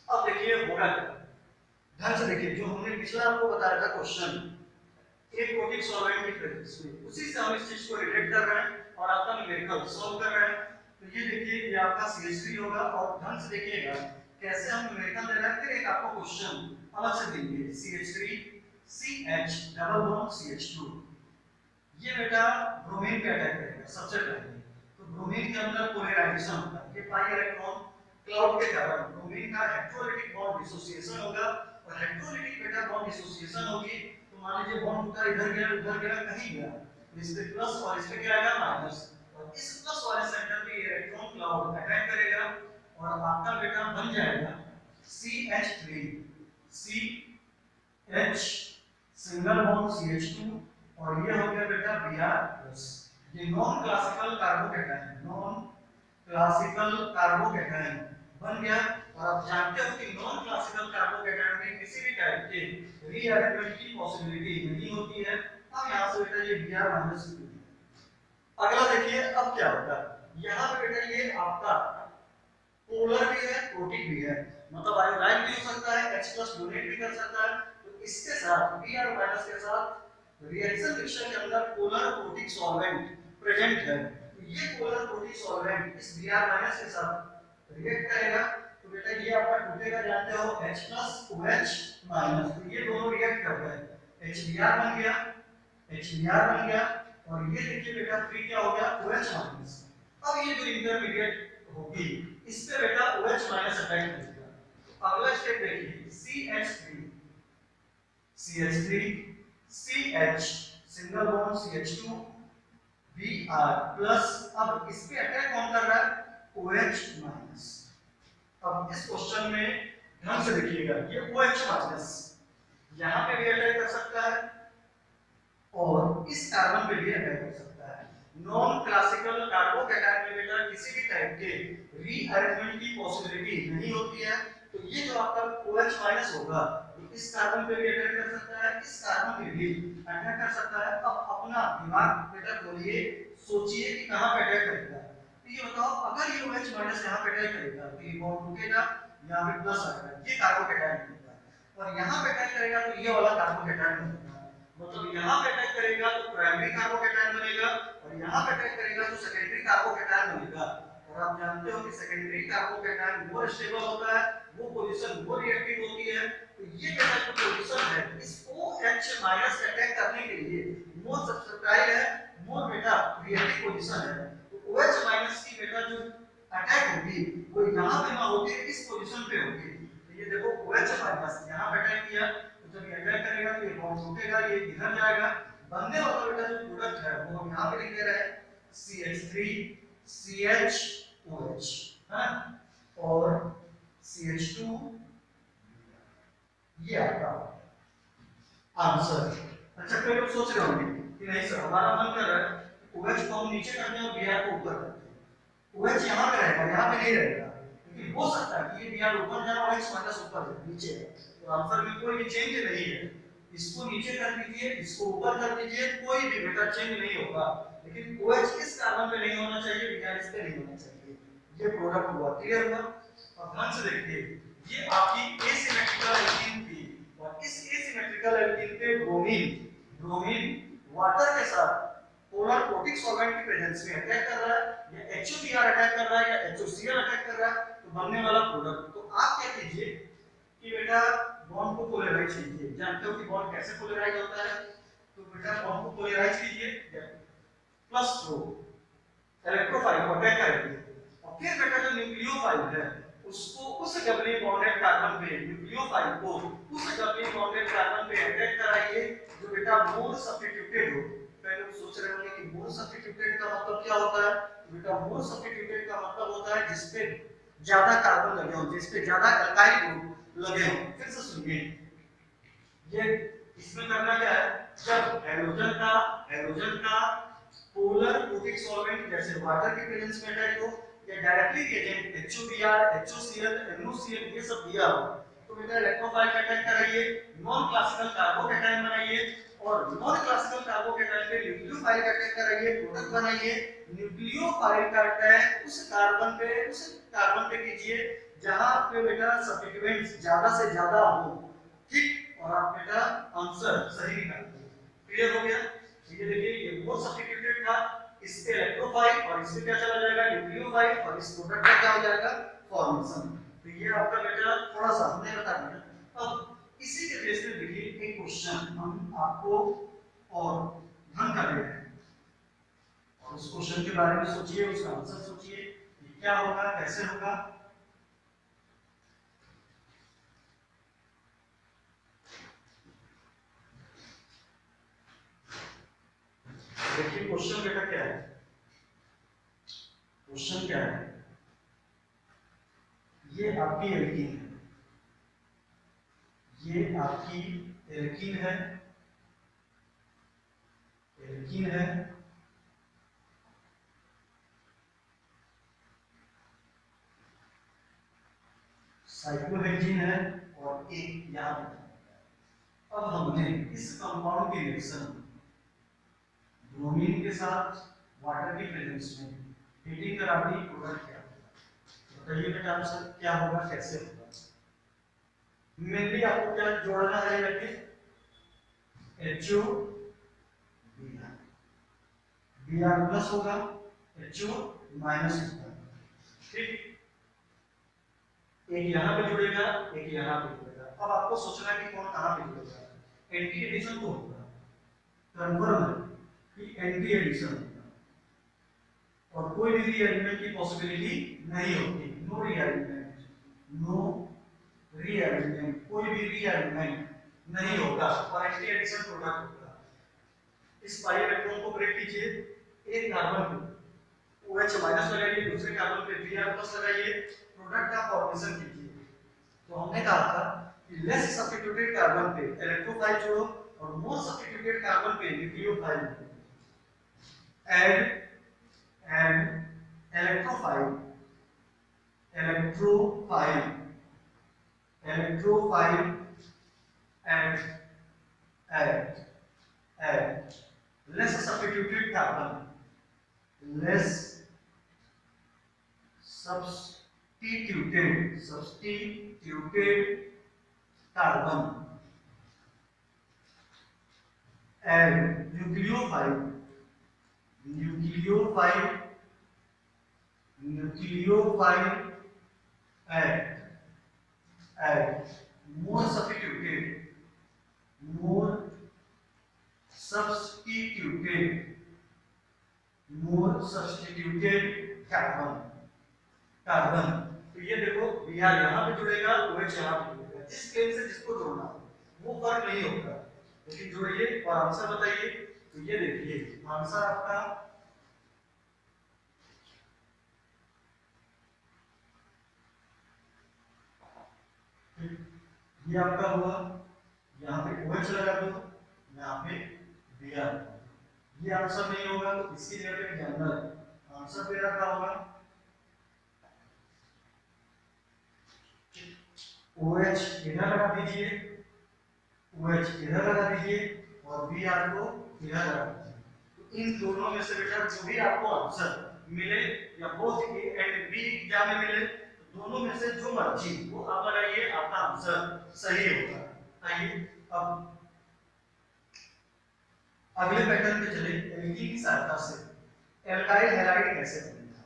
अब देखिए होगा क्या, ध्यान से देखिए। जो हमने पिछला आपको बताया था क्वेश्चन, एक कोटिक सॉल्वेंट की प्रेजेंस में, उसी से हम इस चीज को रिलेट कर रहे हैं और आपका न्यूमेरिकल सॉल्व कर रहे हैं। तो ये देखिए ये आपका CH3 होगा, और ध्यान से देखिएगा कैसे हम न्यूमेरिकल दे रहे हैं। फिर एक आपको क्वेश्चन अलग से देंगे, CH3 CH double bond CH2। ये बेटा ब्रोमीन पे अटैक करेगा सबसे पहले। तो ब्रोमीन के अंदर पोलराइजेशन होता है, ये पाई इलेक्ट्रॉन क्लाउड के कारण ब्रोमीन का इलेक्ट्रोलाइटिक बॉन्ड डिसोसिएशन होगा, और इलेक्ट्रोलाइटिक बेटा बॉन्ड डिसोसिएशन होगी। तो मान लीजिए बॉन्ड उधर इधर गया, उधर गया, कहीं गया, तो इस पे प्लस और इस पे क्या आएगा, माइनस। और इस प्लस वाले सेंटर पे इलेक्ट्रॉन क्लाउड अटैक करेगा, और आपका बेटा बन जाएगा CH3 CH single bond CH2, और ये हो गया बेटा Br+। ये non classical carbocation, non classical carbocation बन गया। और आप जानते हो कि नॉन क्लासिकल कार्बोकैटायन में किसी भी टाइप के रीअरेंजमेंट की पॉसिबिलिटी नहीं होती है। अब यहां से बेटा ये Br-। अगला देखिए अब क्या होगा, यहां पे बेटा ये आपका पोलर भी है, प्रोटिक भी है, मतलब आयोडाइन भी हो सकता है, H+ डोनेट भी कर सकता है। तो इसके साथ Br- के साथ रिएक्शन मिक्सचर के अंदर पोलर प्रोटिक सॉल्वेंट प्रेजेंट है। तो ये पोलर प्रोटिक सॉल्वेंट इस Br- के साथ रिएक्ट करेगा। तो बेटा ये आपका टूटेगा, जानते हो H+OH-। तो ये दोनों रिएक्ट कर रहे हैं, HBr बन गया, HBr बन गया, और ये देखिए बेटा फिर क्या हो गया, OH-। अब ये जो इंटरमीडिएट होगी इस पे बेटा OH- अटैक करेगा। तो अगला स्टेप देखिए, CH3 CH single bond CH2 Br+। अब इस पे अटैक कौन कर रहा है, OH-। अब इस क्वेश्चन में ध्यान से देखिएगा, ये OH- यहां पे भी अटैक कर सकता है और इस कार्बन पे भी अटैक कर सकता है। नॉन क्लासिकल कार्बोकैटायन में बेटा किसी भी टाइप के रीअरेंजमेंट की पॉसिबिलिटी नहीं होती है। तो ये जो आपका OH- होगा इस कार्बन पे भी अटैक कर सकता है, इस कार्बन पे भी अटैक कर सकता है। अब अपना दिमाग बेटा खोलिए, सोचिए कि कहां पे अटैक करेगा। तो ये बताओ, अगर ये OH- यहां पे अटैक करेगा तो ये बॉन्ड टूटेगा, यहां पे प्लस आएगा, ये कार्बोकैटायन होगा, और यहां पे अटैक करेगा तो ये वाला कार्बोकैटायन होगा। मतलब यहां पे अटैक करेगा तो प्राइमरी कार्बोकैटायन बनेगा, और यहां पे अटैक करेगा तो सेकेंडरी कार्बोकैटायन बनेगा। और और आप जानते हो कि सेकेंडरी कार्बोकैटायन मोर स्टेबल होता है, वो पोजीशन मोर रिएक्टिव होती है। तो ये जो पोजीशन है इस OH माइनस अटैक करने के लिए मोर सब्सटाइल है, मोर बेटा रिएक्टिव पोजीशन है। तो OH माइनस की बेटा जो अटैक होगी वो यहाँ पे ना होगी, इस पोजीशन पे होगी। तो ये देखो OH माइनस यहाँ पे अटैक किया, तो जब ये अटैक करेगा तो ये बॉन्ड टूटेगा, ये इधर जाएगा, बनने वाला बेटा जो प्रोडक्ट है वो हम यहाँ पे लिख दे रहे हैं CH3 CHOH है और CH2, ये आपका आंसर। अच्छा कोई लोग सोच रहे होंगे कि नहीं सर हमारा मन कर रहा है OH को हम नीचे करते हैं और Br को ऊपर करते हैं, OH यहाँ पे रहेगा, यहाँ पे नहीं रहेगा, क्योंकि हो सकता है कि ये Br ऊपर जाए OH माइनस ऊपर जाए नीचे है, तो आंसर में कोई भी चेंज नहीं है। इसको नीचे कर दीजिए, इसको ऊपर कर दीजिए, कोई भी बेटा चेंज नहीं होगा, लेकिन OH इस कार्बन पे नहीं होना चाहिए, Br इस पे नहीं होना चाहिए। ये प्रोडक्ट हुआ, क्लियर हुआ। अब ध्यान से देखिए, ये आपकी एसिमेट्रिकल एल्कीन थी और इस एसिमेट्रिकल एल्कीन पे ब्रोमीन वाटर के साथ पोलर कोटिक सॉल्वेंट की प्रेजेंस में अटैक कर रहा है, या HOBr अटैक कर रहा है, या HOCl अटैक कर रहा है, तो बनने वाला प्रोडक्ट। तो आप क्या कीजिए कि बेटा बॉन्ड को पोलराइज कीजिए। जानते हो कि बॉन्ड कैसे पोलराइज होता है, तो बेटा बॉन्ड को पोलराइज कीजिए, प्लस प्रो इलेक्ट्रोफाइल को अटैक करेंगे, और फिर बेटा जो न्यूक्लियोफाइल है उसको उस डबली बॉन्डेड कार्बन पे, न्यूक्लियोफाइल को उस डबली बॉन्डेड कार्बन पे अटैक कराइए जो बेटा मोर सब्स्टिट्यूटेड हो। पहले लोग सोच रहे होंगे कि मोर सब्स्टिट्यूटेड का मतलब क्या होता है, तो बेटा मोर सब्स्टिट्यूटेड का मतलब होता है जिसपे ज्यादा कार्बन लगे हो, जिसपे ज्यादा अल्काइल ग्रुप लगे हो। फिर से सुनिए, ये इसमें करना क्या है, जब हाइड्रोजन का पोलर कोटिक सॉल्वेंट जैसे वाटर की प्रेजेंस में अटैक हो, या directly reagent HOBr HOCl NOCl ये सब दिया हो, तो बेटा इलेक्ट्रोफाइल का अटैक कराइए, नॉन क्लासिकल कार्बोकैटायन बनाइए, और नॉन क्लासिकल कार्बोकैटायन पे न्यूक्लियोफाइल का अटैक कराइए, प्रोडक्ट बनाइए। न्यूक्लियोफाइल का अटैक उस कार्बन पे कीजिए जहां पे बेटा सब्स्टिट्यूएंट्स ज्यादा से ज्यादा हो, ठीक, और आप बेटा आंसर सही निकालिए। क्लियर हो गया। ये देखिए ये वो सब्स्टिट्यूटेड था, इस पे इलेक्ट्रोफाइल और इस पे क्या चला जाएगा न्यूक्लियोफाइल, और इस प्रोडक्ट का क्या हो जाएगा फॉर्मेशन। तो ये आपका बेटा थोड़ा सा हमने बता दिया। अब इसी के बेस पे देखिए एक क्वेश्चन हम आपको और ढंग कर रहे हैं, और उस क्वेश्चन के बारे में सोचिए, उसका आंसर सोचिए कि क्या होगा, कैसे होगा। देखिए क्वेश्चन बेटा क्या है, क्वेश्चन क्या है, ये आपकी एल्कीन है, ये आपकी एल्कीन है, एल्कीन है, साइक्लोहेक्सीन है, और एक यहाँ पे। अब हमने इस कंपाउंड की रिएक्शन ब्रोमीन के साथ वाटर की प्रेजेंस में हीटिंग करा दी, प्रोडक्ट क्या होगा। बताइए बेटा आंसर क्या होगा, कैसे होगा। मेनली आपको क्या जोड़ना है, रखिए HO Br प्लस होगा, HO माइनस होगा, ठीक। एक यहाँ पे जुड़ेगा, एक यहाँ पे जुड़ेगा। अब आपको सोचना है कि कौन कहाँ पे जुड़ेगा। एंटी एडिशन तो होगा, कन्फर्म है कि एंटी एडिशन होगा, और कोई भी रीअरेंजमेंट की पॉसिबिलिटी नहीं होती। नो रीअरेंजमेंट, नो रीअरेंजमेंट, कोई भी रीअरेंजमेंट नहीं होगा, और एंटी एडिशन प्रोडक्ट होगा। इस पाई इलेक्ट्रॉन को ब्रेक कीजिए, एक कार्बन पे OH माइनस लगाइए, दूसरे कार्बन पे Br प्लस लगाइए, प्रोडक्ट का फॉर्मेशन कीजिए। तो हमने कहा था कि लेस सब्स्टिट्यूटेड कार्बन पे इलेक्ट्रोफाइल जोड़ो, और मोर सब्स्टिट्यूटेड कार्बन पे न्यूक्लियोफाइल जोड़ो। Add electrophile electrophile electrophile add less substituted carbon, less substituted carbon, and nucleophile nucleophile at more substituted carbon. तो ये देखो Br यहाँ पे जुड़ेगा, OH यहाँ पे जुड़ेगा। जिस प्लेन से जिसको जोड़ना हो वो फर्क नहीं होगा, लेकिन जोड़िए और आंसर बताइए। तो ये देखिए आंसर आपका ये आपका हुआ, यहाँ पे OH लगा दो, यहाँ पे Br। ये आंसर नहीं होगा तो इसकी जगह पे जनरल आंसर मेरा क्या होगा, OH इधर लगा दीजिए, OH इधर लगा दीजिए और Br को इधर लगा दीजिए। तो इन दोनों में से बेटा जो भी आपको आंसर मिले या बोथ ए एंड बी क्या में मिले, दोनों में से जो मर्जी वो आप लगाइए, आपका आंसर सही होगा। आइए अब अगले पैटर्न पे चले। एल्कीन की सहायता से एल्काइल हैलाइड कैसे बनेगा,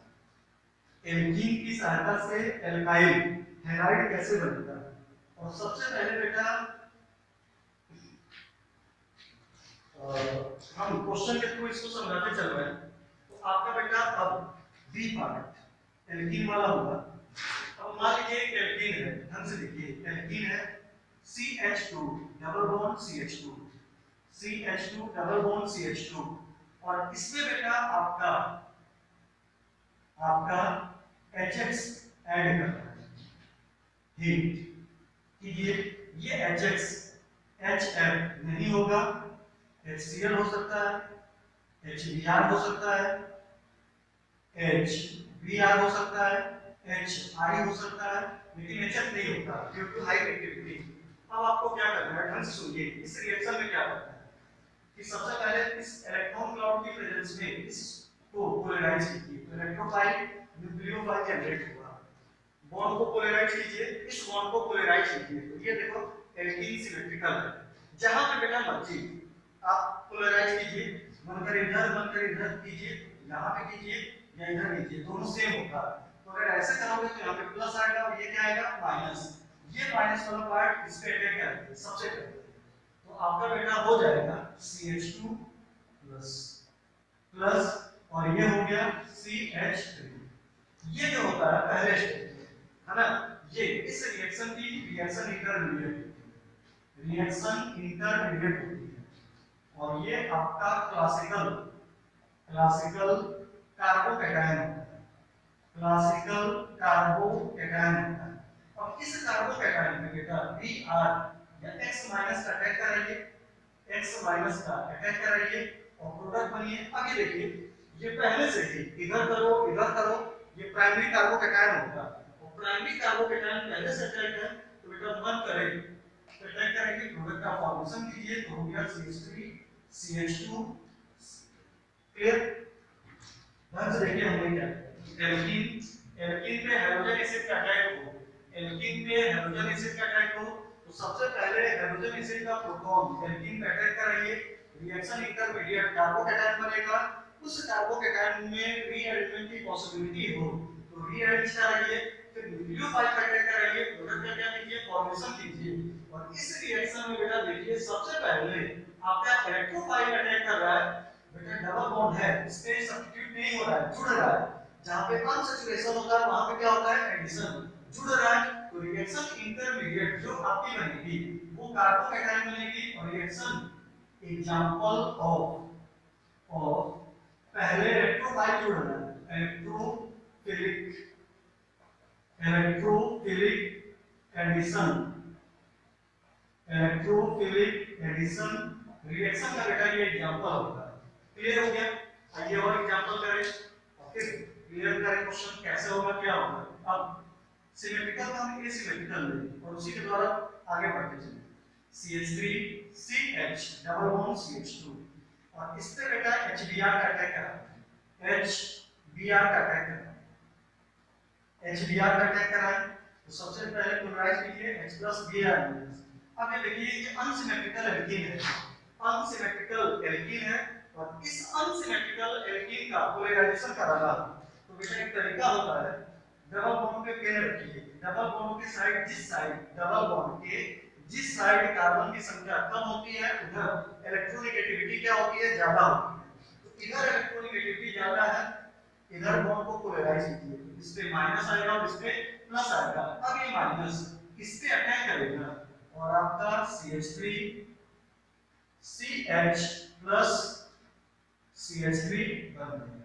एल्कीन की सहायता से एल्काइल हैलाइड कैसे बनेगा। और सबसे पहले बेटा हम क्वेश्चन के थ्रू इसको समझाते चल रहे हैं। तो आपका बेटा अब बी पार्ट एल्कीन वाला होगा। अब मान लीजिए एक एल्कीन है, ध्यान से देखिए एल्कीन है CH2 double bond CH2 CH2 double bond CH2 और इसमें बेटा आपका HX ऐड करना है। हिंट कीजिए, ये HX HF नहीं होगा, HCl हो सकता है, HBr हो सकता है, HBr हो सकता है, HI हो सकता है, लेकिन HF नहीं होता ड्यू टू हाई रिएक्टिविटी। अब आपको क्या करना है, ध्यान से सुनिए। इस रिएक्शन में क्या करना है कि सबसे पहले इस इलेक्ट्रॉन क्लाउड की प्रेजेंस में इसको पोलराइज कीजिए, तो इलेक्ट्रोफाइल न्यूक्लियोफाइल जनरेट होगा। बॉन्ड को पोलराइज कीजिए, इस बॉन्ड को पोलराइज कीजिए। तो ये देखो एल्कीन सिमेट्रिकल है, जहां पे बेटा मर्जी आप पोलराइज कीजिए, बनकर इधर कीजिए, यहाँ पे कीजिए या इधर कीजिए, दोनों सेम होगा। तो अगर ऐसे करोगे तो यहाँ पे प्लस आएगा और ये क्या आएगा माइनस। ये माइनस वाला पार्ट इस पे अटैक करेगा सबसे पहले, तो आपका बेटा हो जाएगा CH2 प्लस प्लस और ये हो गया CH3। ये जो होता है पहले स्टेज है ना, ये इस रिएक्शन की रिएक्शन इंटरमीडिएट होती है और ये आपका क्लासिकल कार्बोकैटायन होता है, क्लासिकल कार्बोकैटायन होता है। अब इस कार्बोकैटायन में बेटा Br या X माइनस का अटैक कराइए, X माइनस का अटैक कराइए और प्रोडक्ट बनिए। आगे देखिए ये पहले से ही इधर करो, ये प्राइमरी कार्बोकैटायन होगा और प्राइमरी कार्बोकैटायन पहले से अटैक है, तो बेटा मन करे तो अटैक करेंगे, प्रोडक्ट का फॉर्मेशन कीजिए, तो हो गया CH3 CH2। क्लियर? ध्यान से देखिए हमने क्या एल्कीन पे हाइड्रोजन एसिड का अटैक हो, तो सबसे पहले हाइड्रोजन एसिड का प्रोटॉन एल्कीन पे अटैक कराइए, रिएक्शन इंटरमीडिएट कार्बोकैटायन बनेगा। उस कार्बोकैटायन में रीअरेंजमेंट की पॉसिबिलिटी हो तो रीअरेंज कराइए, फिर न्यूक्लियोफाइल पे अटैक कराइए, प्रोडक्ट का क्या कीजिए फॉर्मेशन कीजिए। और इस रिएक्शन में बेटा देखिए सबसे पहले आपका इलेक्ट्रोफाइल अटैक कर रहा है, बेटा डबल बॉन्ड है, इस पे सब्स्टिट्यूट नहीं हो रहा है, जुड़ रहा है। जहां पे अनसैचुरेशन होता है वहां पे क्या होता है एडिशन, जुड़ रहा है। तो रिएक्शन इंटरमीडिएट जो आपकी बनेगी वो कार्बोकैटायन बनेगी और रिएक्शन एग्जांपल ऑफ पहले इलेक्ट्रोफाइल जुड़ रहा है, इलेक्ट्रोफिलिक एडिशन रिएक्शन का बेटा ये एग्जांपल होता है। क्लियर हो गया? आइए और एग्जांपल करें और फिर क्लियर करें क्वेश्चन कैसे होगा क्या होगा। अब सिमेट्रिकल का हम एसिमेट्रिकल लेंगे और उसी के द्वारा आगे बढ़ते चलेंगे। CH3 CH double bond CH2 और इस पे बेटा HBr का अटैक करा है, HBr का अटैक करा है। तो सबसे पहले पोलराइज कीजिए H+Br। अब ये देखिए ये अनसिमेट्रिकल एल्कीन है और इस अनसिमेट्रिकल एल्कीन का पोलराइजेशन कराना, तो बेटा एक तरीका होता है, डबल बॉन्ड पे पेन रखिए, डबल बॉन्ड की साइड जिस साइड डबल बॉन्ड के जिस साइड कार्बन की संख्या कम होती है उधर इलेक्ट्रोनेगेटिविटी क्या होती है, ज्यादा होती है। तो इधर इलेक्ट्रोनेगेटिविटी ज्यादा है, इधर बॉन्ड को पोलराइज कीजिए, इस पे माइनस आएगा और इस पे प्लस आएगा। अब ये माइनस इस पे अटैक करेगा और आपका CH3 CH प्लस CH3 बन गया,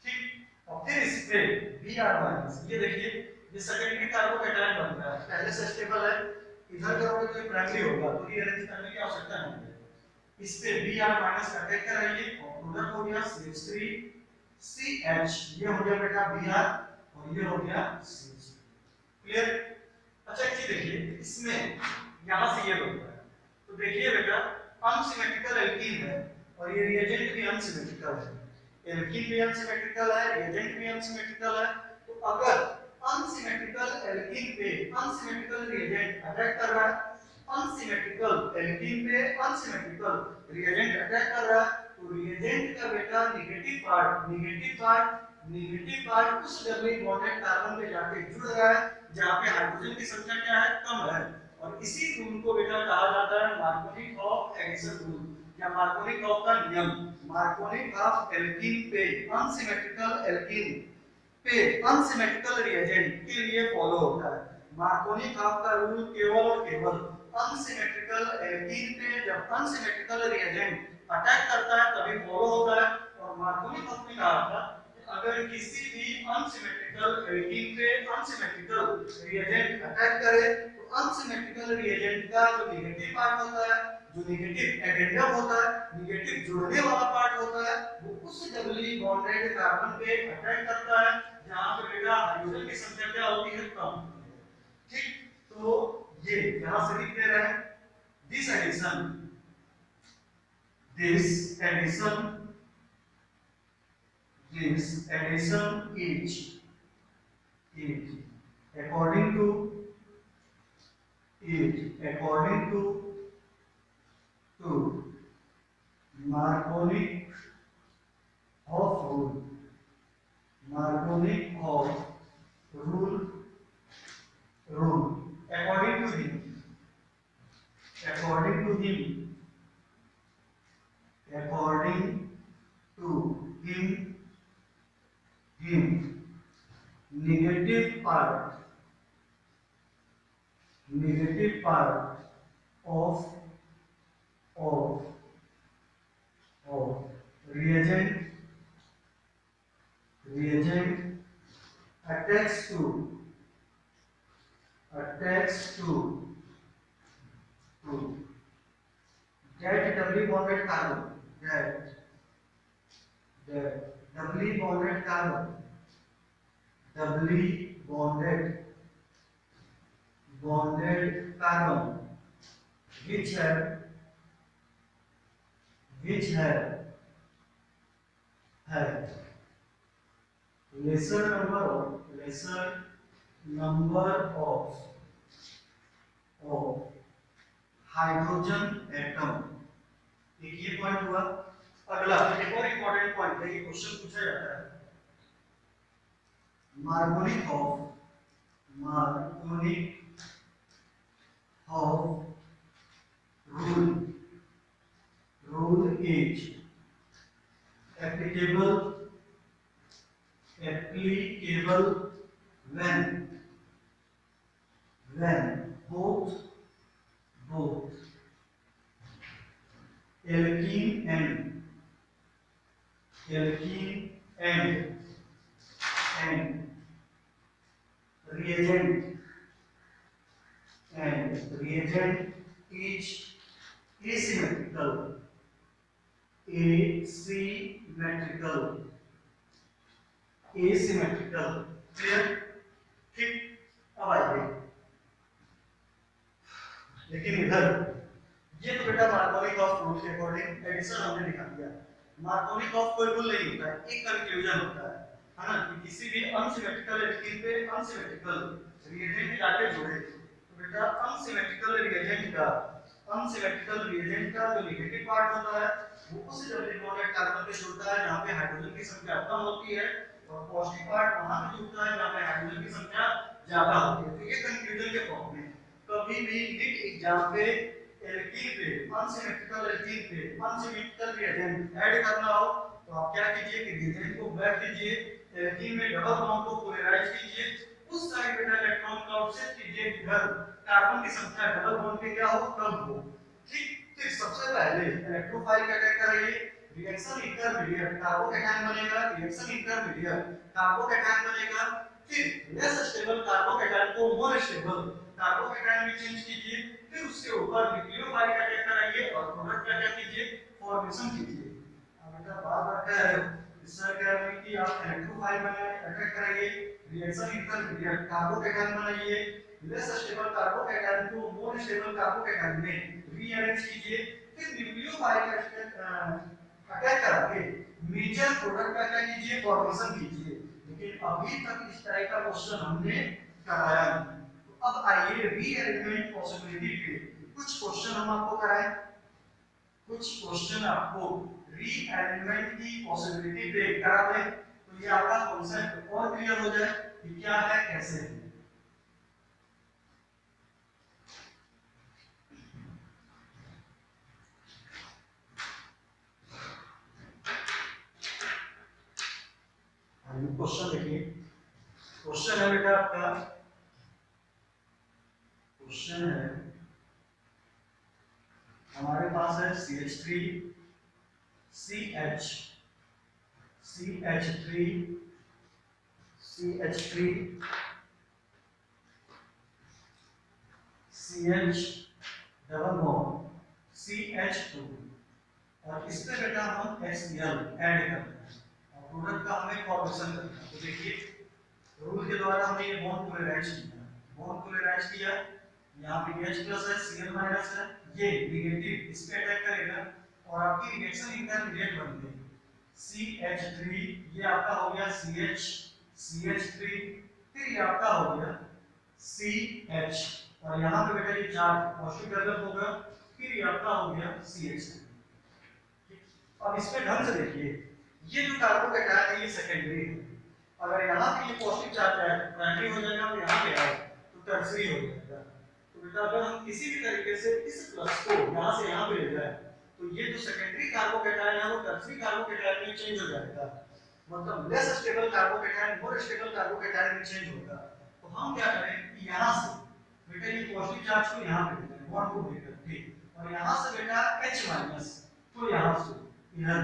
ठीक। और फिर इस पे Br माइनस, ये देखिए ये सेकेंडरी कार्बोकैटायन बन रहा है, पहले से स्टेबल है, इधर करोगे तो ये प्राइमरी होगा, तो रीअरेंज करने की आवश्यकता नहीं है। इस पे Br माइनस अटैक कराइए और प्रोडक्ट हो गया CH3 CH, ये हो गया बेटा Br और ये हो गया CH। क्लियर? अच्छा एक चीज देखिए, इसमें यहां से ये बनता है, तो देखिए बेटा अनसिमेट्रिकल एल्कीन है और ये रिएजेंट भी अनसिमेट्रिकल है, एल्कीन भी अनसिमेट्रिकल है, रिएजेंट भी अनसिमेट्रिकल है। तो अगर अनसिमेट्रिकल एल्कीन पे अनसिमेट्रिकल रिएजेंट अटैक कर रहा है, अनसिमेट्रिकल एल्कीन पे अनसिमेट्रिकल रिएजेंट अटैक कर रहा है, तो रिएजेंट का बेटा नेगेटिव पार्ट उस डबली बॉन्डेड कार्बन पे जाके जुड़ रहा है जहां पे हाइड्रोजन की संख्या क्या है, कम है। और इसी रूल को बेटा कहा जाता है मार्कोनिक ऑफ एडिशन रूल या मार्कोनिक ऑफ का नियम। मार्कोनिक ऑफ एल्कीन पे अनसिमेट्रिकल रिएजेंट के लिए फॉलो होता है। मार्कोनिक ऑफ का रूल केवल और केवल अनसिमेट्रिकल एल्कीन पे जब अनसिमेट्रिकल रिएजेंट अटैक करता है तभी फॉलो होता है। और मार्कोनिक ऑफ ने कहा था अगर किसी भी अनसिमेट्रिकल एल्कीन पे अनसिमेट्रिकल रिएजेंट अटैक करे तो अनसिमेट्रिकल रिएजेंट का जो नेगेटिव पार्ट होता है, जो नेगेटिव एडेंडम होता है, नेगेटिव जुड़ने वाला पार्ट होता है, वो उस डबली बॉन्डेड कार्बन पे अटैक करता है जहां पे बेटा हाइड्रोजन की संख्या क्या होती है, कम होती है, ठीक। तो ये यहां से लिख दे रहे हैं this addition This addition is according to Marconi of rule. Marconi of rule. According to him. According to him. Negative part of reagent attacks to that doubly bonded carbon, that doubly bonded carbon, which have lesser number of hydrogen atom. एक ये point हुआ। अगला एक और important point है, ये question पूछा जाता है, मार्कोनिक of rule is applicable when both alkene and reagent is asymmetrical. Clear, ठीक। अब आइए, लेकिन इधर ये तो बेटा मार्कोनिक ऑफ रूल के अकॉर्डिंग एडिशन हमने दिखा दिया। मार्कोनिक ऑफ कोई रूल नहीं होता है, एक कंक्लूजन होता है ना, कि किसी भी अनसिमेट्रिकल एल्कीन पे अनसिमेट्रिकल रिएजेंट जाके जोड़े, तो बेटा अनसिमेट्रिकल रिएजेंट का जो नेगेटिव पार्ट होता है वो उस डबल बॉन्डेड कार्बन पे जुड़ता है जहां पे हाइड्रोजन की संख्या कम होती है और पॉजिटिव पार्ट वहां पे जुड़ता है जहां पे हाइड्रोजन की संख्या ज्यादा होती है। तो ये कंक्लूजन के फॉर्म में कभी भी नीट एग्जाम पे एल्कीन पे अनसिमेट्रिकल एल्कीन पे अनसिमेट्रिकल रिएजेंट ऐड करना हो तो आप क्या कीजिए कि रिएजेंट को ब्लैक कीजिए, एल्कीन में डबल बॉन्ड को पोलराइज कीजिए, उस साइड बेटा इलेक्ट्रॉन का आउटसेट कीजिए जिधर कार्बन की संख्या डबल बॉन्ड पे क्या हो कम हो। ठीक, फिर सबसे पहले इलेक्ट्रोफाइल का अटैक कराइए, रिएक्शन इंटरमीडिएट कार्बोकैटायन बनेगा, रिएक्शन इंटरमीडिएट कार्बोकैटायन बनेगा, फिर लेस स्टेबल कार्बोकैटायन को मोर स्टेबल कार्बोकैटायन में चेंज कीजिए, फिर उसके ऊपर न्यूक्लियोफाइल का अटैक कराइए और प्रोडक्ट का क्या कीजिए फॉर्मेशन कीजिए। अब बेटा बात आता है सर कह रहे हैं कि आप इलेक्ट्रोफाइल में अटैक कराइए, रिएक्शन इंटरमीडिएट कार्बोकैटायन बनाइए, लेस स्टेबल कार्बोकैटायन को मोर स्टेबल कार्बोकैटायन में रीअरेंज कीजिए, फिर न्यूक्लियोफाइल का अटैक करके मेजर प्रोडक्ट का क्या कीजिए फॉर्मेशन कीजिए। लेकिन अभी तक इस तरह का क्वेश्चन हमने कराया नहीं। तो अब आइए रीअरेंजमेंट पॉसिबिलिटी पे कुछ क्वेश्चन हम आपको कराएं, कुछ क्वेश्चन आपको रीअरेंजमेंट की पॉसिबिलिटी पे करा दें तो ये आपका कॉन्सेप्ट और क्लियर हो जाए कि क्या है कैसे है। क्वेश्चन देखिए, क्वेश्चन है बेटा आपका, क्वेश्चन है हमारे पास है CH3 CH CH3 CH3 CH double bond CH2 और इस पे बेटा हम HCl ऐड करते हैं और प्रोडक्ट का हमें फॉर्मेशन करना है। तो देखिए रूल के द्वारा हमने ये बॉन्ड पोलराइज किया, बॉन्ड पोलराइज किया, यहाँ पे H प्लस है Cl माइनस है, ये नेगेटिव इस पे अटैक करेगा और आपकी रिएक्शन इंटरमीडिएट बन गई CH3, ये आपका हो गया CH CH3, फिर ये आपका हो गया CH और यहाँ पे बेटा ये चार्ज पॉजिटिव डेवलप होगा, फिर ये आपका हो गया CH3। अब इस पे ढंग से देखिए, ये जो कार्बोकैटायन है ये सेकेंडरी है, अगर यहाँ पे ये पॉजिटिव चार्ज है प्राइमरी हो जाएगा और यहाँ पे आए तो टर्शियरी हो जाएगा। तो बेटा अगर हम किसी भी तरीके से इस प्लस को यहाँ से यहाँ पे ले जाए तो ये जो सेकेंडरी कार्बोकैटायन है वो टर्शियरी कार्बोकैटायन में चेंज हो जाएगा, मतलब less stable carbocation more stable carbocation में चेंज होगा। तो हम क्या करें कि यहाँ से बेटा ये पॉजिटिव चार्ज को यहाँ पे ले जाए बॉन्ड को लेकर, ठीक, और यहाँ से बेटा H माइनस तो यहाँ से इधर,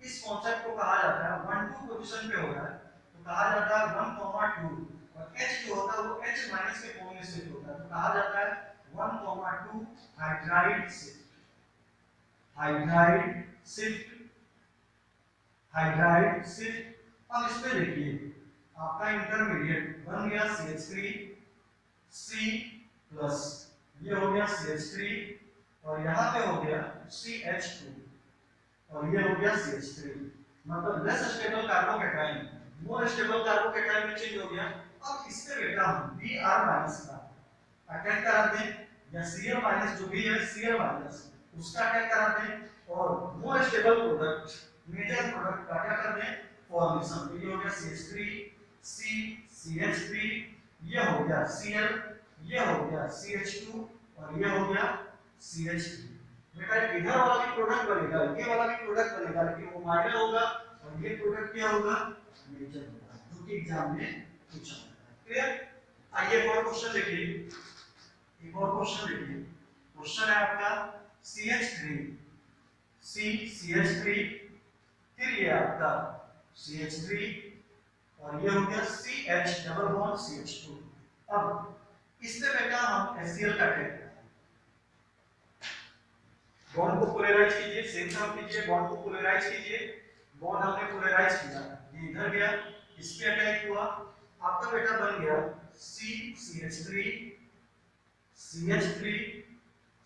इस कॉन्सेप्ट को कहा जाता है 1 2 पोजीशन पे हो रहा है तो कहा जाता है 1,2 और H जो होता है वो H माइनस के फॉर्म में शिफ्ट होता है तो कहा जाता है 1,2 hydride shift, hydride shift, hydride shift. अब इस पे देखिए आपका इंटरमीडिएट बन गया CH3 C प्लस, ये हो गया CH3 और यहाँ पे हो गया CH2 और ये हो गया CH3, मतलब less stable carbocation more stable carbocation में चेंज हो गया। अब इस पे बेटा हम Br माइनस का अटैक करा दें या Cl माइनस जो भी है Cl माइनस उसका अटैक करा दें और more stable product major product का क्या कर दें फॉर्मेशन। तो ये हो गया CH3 C CH3, ये हो गया Cl, ये हो गया CH2 और ये हो गया CH3। बेटा इधर वाला भी प्रोडक्ट बनेगा, ये वाला भी प्रोडक्ट बनेगा, लेकिन वो माइनर होगा और ये प्रोडक्ट क्या होगा मेजर होगा, जो कि एग्जाम में पूछा जाता है। क्लियर? आइए एक और क्वेश्चन देखिए, एक और क्वेश्चन देखिए, क्वेश्चन है आपका CH3 C CH3, फिर ये आपका CH3 और ये हो गया CH डबल बॉन्ड CH2। अब इस पे बेटा हम HCl का अटैक बॉन्ड को पोलराइज कीजिए, सेम काम कीजिए, बॉन्ड को पोलराइज कीजिए, बॉन्ड हमने पोलराइज किया, ये इधर गया, इस पे अटैक हुआ, आपका बेटा बन गया CH3 CH3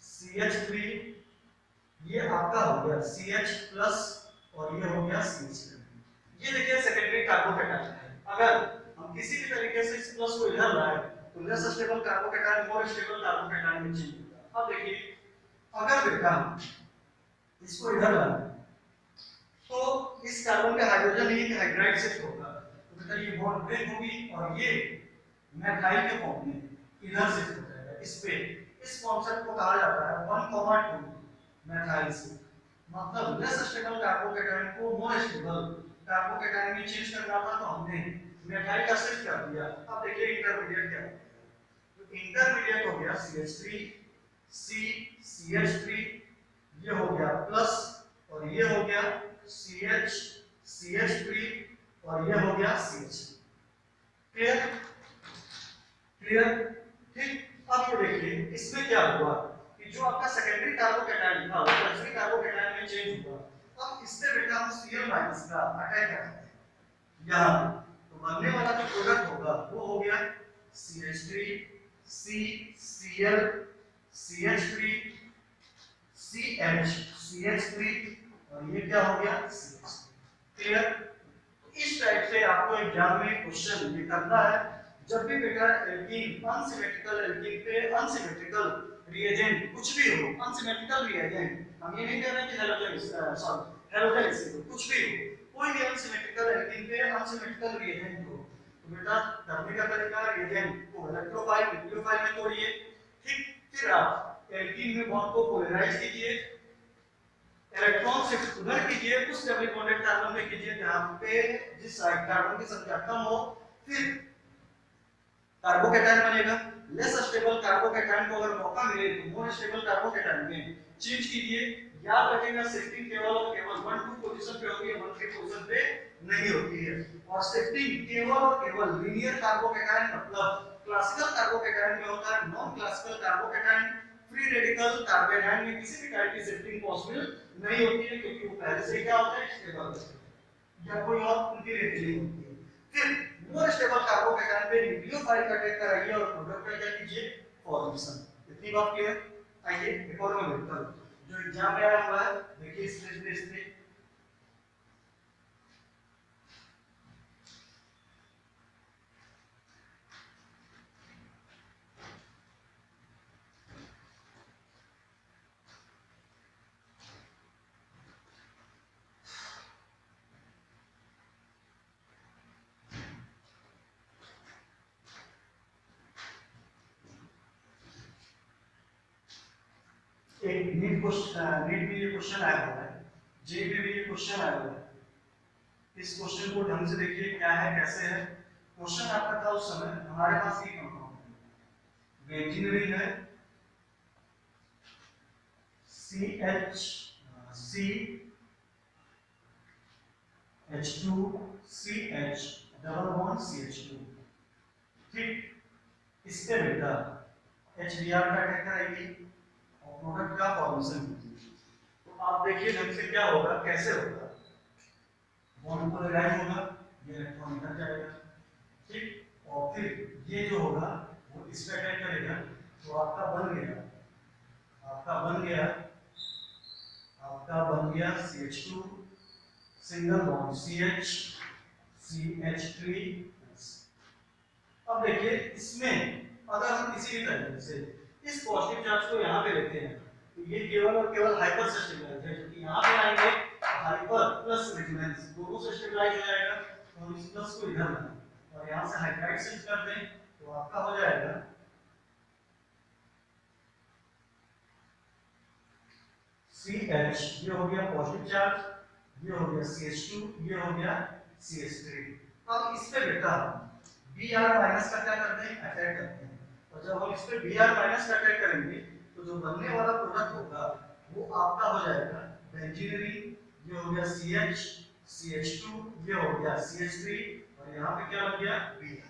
CH3, ये आपका हो गया CH प्लस और ये हो गया CH3। ये देखिए सेकेंडरी कार्बोकैटायन है, अगर हम किसी भी तरीके से इस प्लस को इधर लाए तो less stable carbocation more stable carbocation में चेंज होगा। अब देखिए अगर बेटा इसको इधर लाए तो इस कार्बन पे हाइड्रोजन नहीं हाइड्राइड शिफ्ट होगा, बेटा ये बॉन्ड ब्रेक होगी और ये मैथाइल के फॉर्म में इधर शिफ्ट हो जाएगा इस पे। इस कॉन्सेप्ट को कहा जाता है 1,2 मैथाइल से, मतलब लेस स्टेबल कार्बोकेटाइन को मोर स्टेबल कार्बोकेटाइन में चेंज करना था, तो हमने मैथाइल का शिफ्ट कर दिया। अब देखिए इंटरमीडिएट क्या है, तो इंटरमीडिएट हो गया CH3 C CH3, ये हो गया प्लस, और ये हो गया CH CH3, और ये हो गया CH। क्लियर क्लियर ठीक। अब ये देखिए इसमें क्या हुआ कि जो आपका सेकेंडरी कार्बोकेटाइन था वो टर्शियरी कार्बोकेटाइन में चेंज हुआ। अब इससे बेटा हम Cl- का अटैक करते हैं यहाँ, तो बनने वाला जो प्रोडक्ट होगा वो हो गया CH3 C Cl CH3 CH CH3, और ये क्या हो गया CH। क्लियर। इस टाइप से आपको एग्जाम में क्वेश्चन ये करना है। जब भी बेटा एल्कीन अनसिमेट्रिकल एल्कीन पे अनसिमेट्रिकल रिएजेंट कुछ भी हो, अनसिमेट्रिकल रिएजेंट, हम ये नहीं कह रहे कि हेलोजन सॉरी हेलोजन एसिड कुछ भी हो, कोई भी अनसिमेट्रिकल एल्कीन पे अनसिमेट्रिकल रिएजेंट हो, तो बेटा करने का तरीका रिएजेंट को इलेक्ट्रोफाइल न्यूक्लियोफाइल में तोड़िए, ठीक। फिर आप एल्कीन में बॉन्ड को पोलराइज कीजिए, इलेक्ट्रॉन शिफ्ट उधर कीजिए, उस डबल बॉन्डेड कार्बन में कीजिए जहां पे जिस साइड कार्बन की संख्या कम हो, फिर कार्बोकेटाइन बनेगा। लेस स्टेबल कार्बोकेटाइन को अगर मौका मिले तो मोर स्टेबल कार्बोकेटाइन में चेंज कीजिए। याद रखिएगा शिफ्टिंग केवल और केवल 1-2 पोजीशन पे होती है, 1-3 पोजीशन पे नहीं होती है। और शिफ्टिंग केवल और केवल लीनियर कार्बोकेटाइन मतलब क्लासिकल कार्बोकेटाइन में होता है, non classical carbocation free radical कार्बेनाइन में किसी भी टाइप की शिफ्टिंग पॉसिबल नहीं होती है, क्योंकि वो पहले से क्या होता है स्टेबल या कोई और उनकी रेंज होती है। फिर मोर स्टेबल कार्बोकेटाइन पे न्यूक्लियोफाइल का अटैक कराइए और प्रोडक्ट का क्या कीजिए फॉर्मेशन। इतनी बात क्लियर। आइए एक और मैं देखता हूं जो एग्जाम में आया हुआ है, देखिए इस पे एक नीट में ये क्वेश्चन आया हुआ है, जे में भी ये क्वेश्चन आया हुआ है। इस क्वेश्चन को ढंग से देखिए क्या है कैसे है। क्वेश्चन आपका था उस समय हमारे पास ये कंपाउंड है, बेंजीन है CH डबल बॉन्ड CH2, ठीक। इस पे बेटा HBr का अटैक करेगी और प्रोडक्ट का फॉर्मेशन होगी। तो आप देखिए ढंग से क्या होगा कैसे होगा, बॉन्ड पोलराइज होगा, ये इलेक्ट्रॉन इधर जाएगा, ठीक। और फिर ये जो होगा वो इस पे अटैक करेगा, तो आपका बन गया CH2 single bond CH CH3। अब देखिए इसमें अगर हम किसी भी तरीके से इस पॉजिटिव चार्ज को यहाँ पे लेते हैं तो ये केवल और केवल हाइपर से स्टेबलाइज है, क्योंकि यहाँ पे आएंगे हाइपर प्लस रेजोनेंस दोनों से स्टेबलाइज हो जाएगा। तो हम इस प्लस को इधर लाएं और यहाँ से हाइड्राइड शिफ्ट कर दें तो आपका हो जाएगा CH, ये हो गया पॉजिटिव चार्ज, ये हो गया CH2, ये हो गया CH3। अब इस पे बेटा Br माइनस का क्या करते हैं अटैक करते हैं, और जब हम इस पे Br माइनस का अटैक करेंगे तो जो बनने वाला प्रोडक्ट होगा वो आपका हो जाएगा बेंजीन, ये हो गया CH CH2, ये हो गया CH3, और यहाँ पे क्या हो गया Br।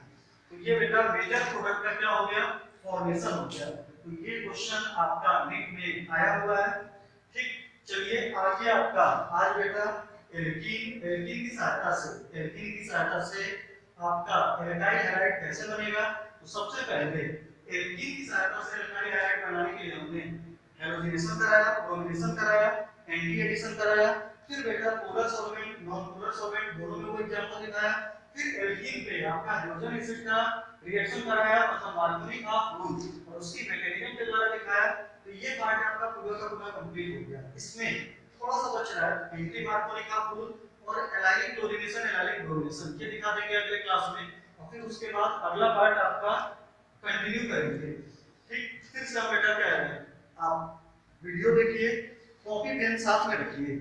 तो ये बेटा मेजर प्रोडक्ट का क्या हो गया फॉर्मेशन हो गया। तो ये क्वेश्चन आपका नीट में आया हुआ है, ठीक। चलिए आगे आपका आज बेटा एल्कीन की सहायता से आपका एल्काइल हैलाइड कैसे बनेगा। तो सबसे पहले एल्कीन की सहायता से एल्काइल हैलाइड बनाने के लिए हमने हैलोजिनेशन कराया, ब्रोमिनेशन कराया, एंटी एडिशन कराया, फिर बेटा polar solvent non polar solvent दोनों में वो एग्जांपल दिखाया, फिर एल्कीन पे आपका हाइड्रोजन एसिड का रिएक्शन कराया मतलब मार्कोनी का रूल और उसकी मैकेनिज्म के द्वारा दिखाया। तो ये पार्ट आपका पूरा का पूरा कंप्लीट हो गया। इसमें थोड़ा सा बच रहा है एंटी मार्कोनी का रूल और एलाइलिक क्लोरीनेशन एलाइलिक ब्रोमीनेशन ये दिखा देंगे अगले क्लास में। और फिर उसके बाद अगला पार्ट आपका कंटिन्यू करेंगे। ठीक, फिर से हम बेटा क्या है, आप वीडियो देखिए, कॉपी पेन साथ में रखिए,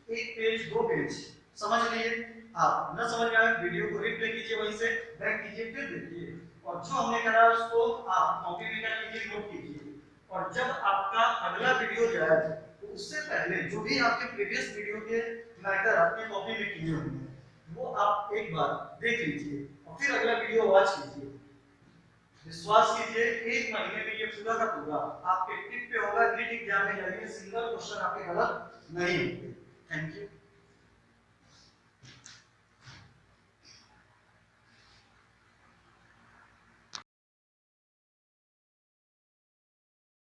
एक पेज दो पेज समझ लिए। आप न समझ में आए वीडियो को रिप्ले कीजिए, वहीं से बैक कीजिए, फिर देखिए, और जो हमने करा उसको आप कॉपी में क्या कीजिए, नोट कीजिए। और जब आपका अगला वीडियो जाए तो उससे पहले जो भी आपके प्रीवियस वीडियो के मैटर अपनी कॉपी में किए होंगे वो आप एक बार देख लीजिए और फिर अगला वीडियो वॉच कीजिए। विश्वास कीजिए एक महीने में ये पूरा का पूरा आपके टिप पे होगा, नीट एग्जाम में जाएंगे सिंगल क्वेश्चन आपके गलत नहीं होंगे। Thank you.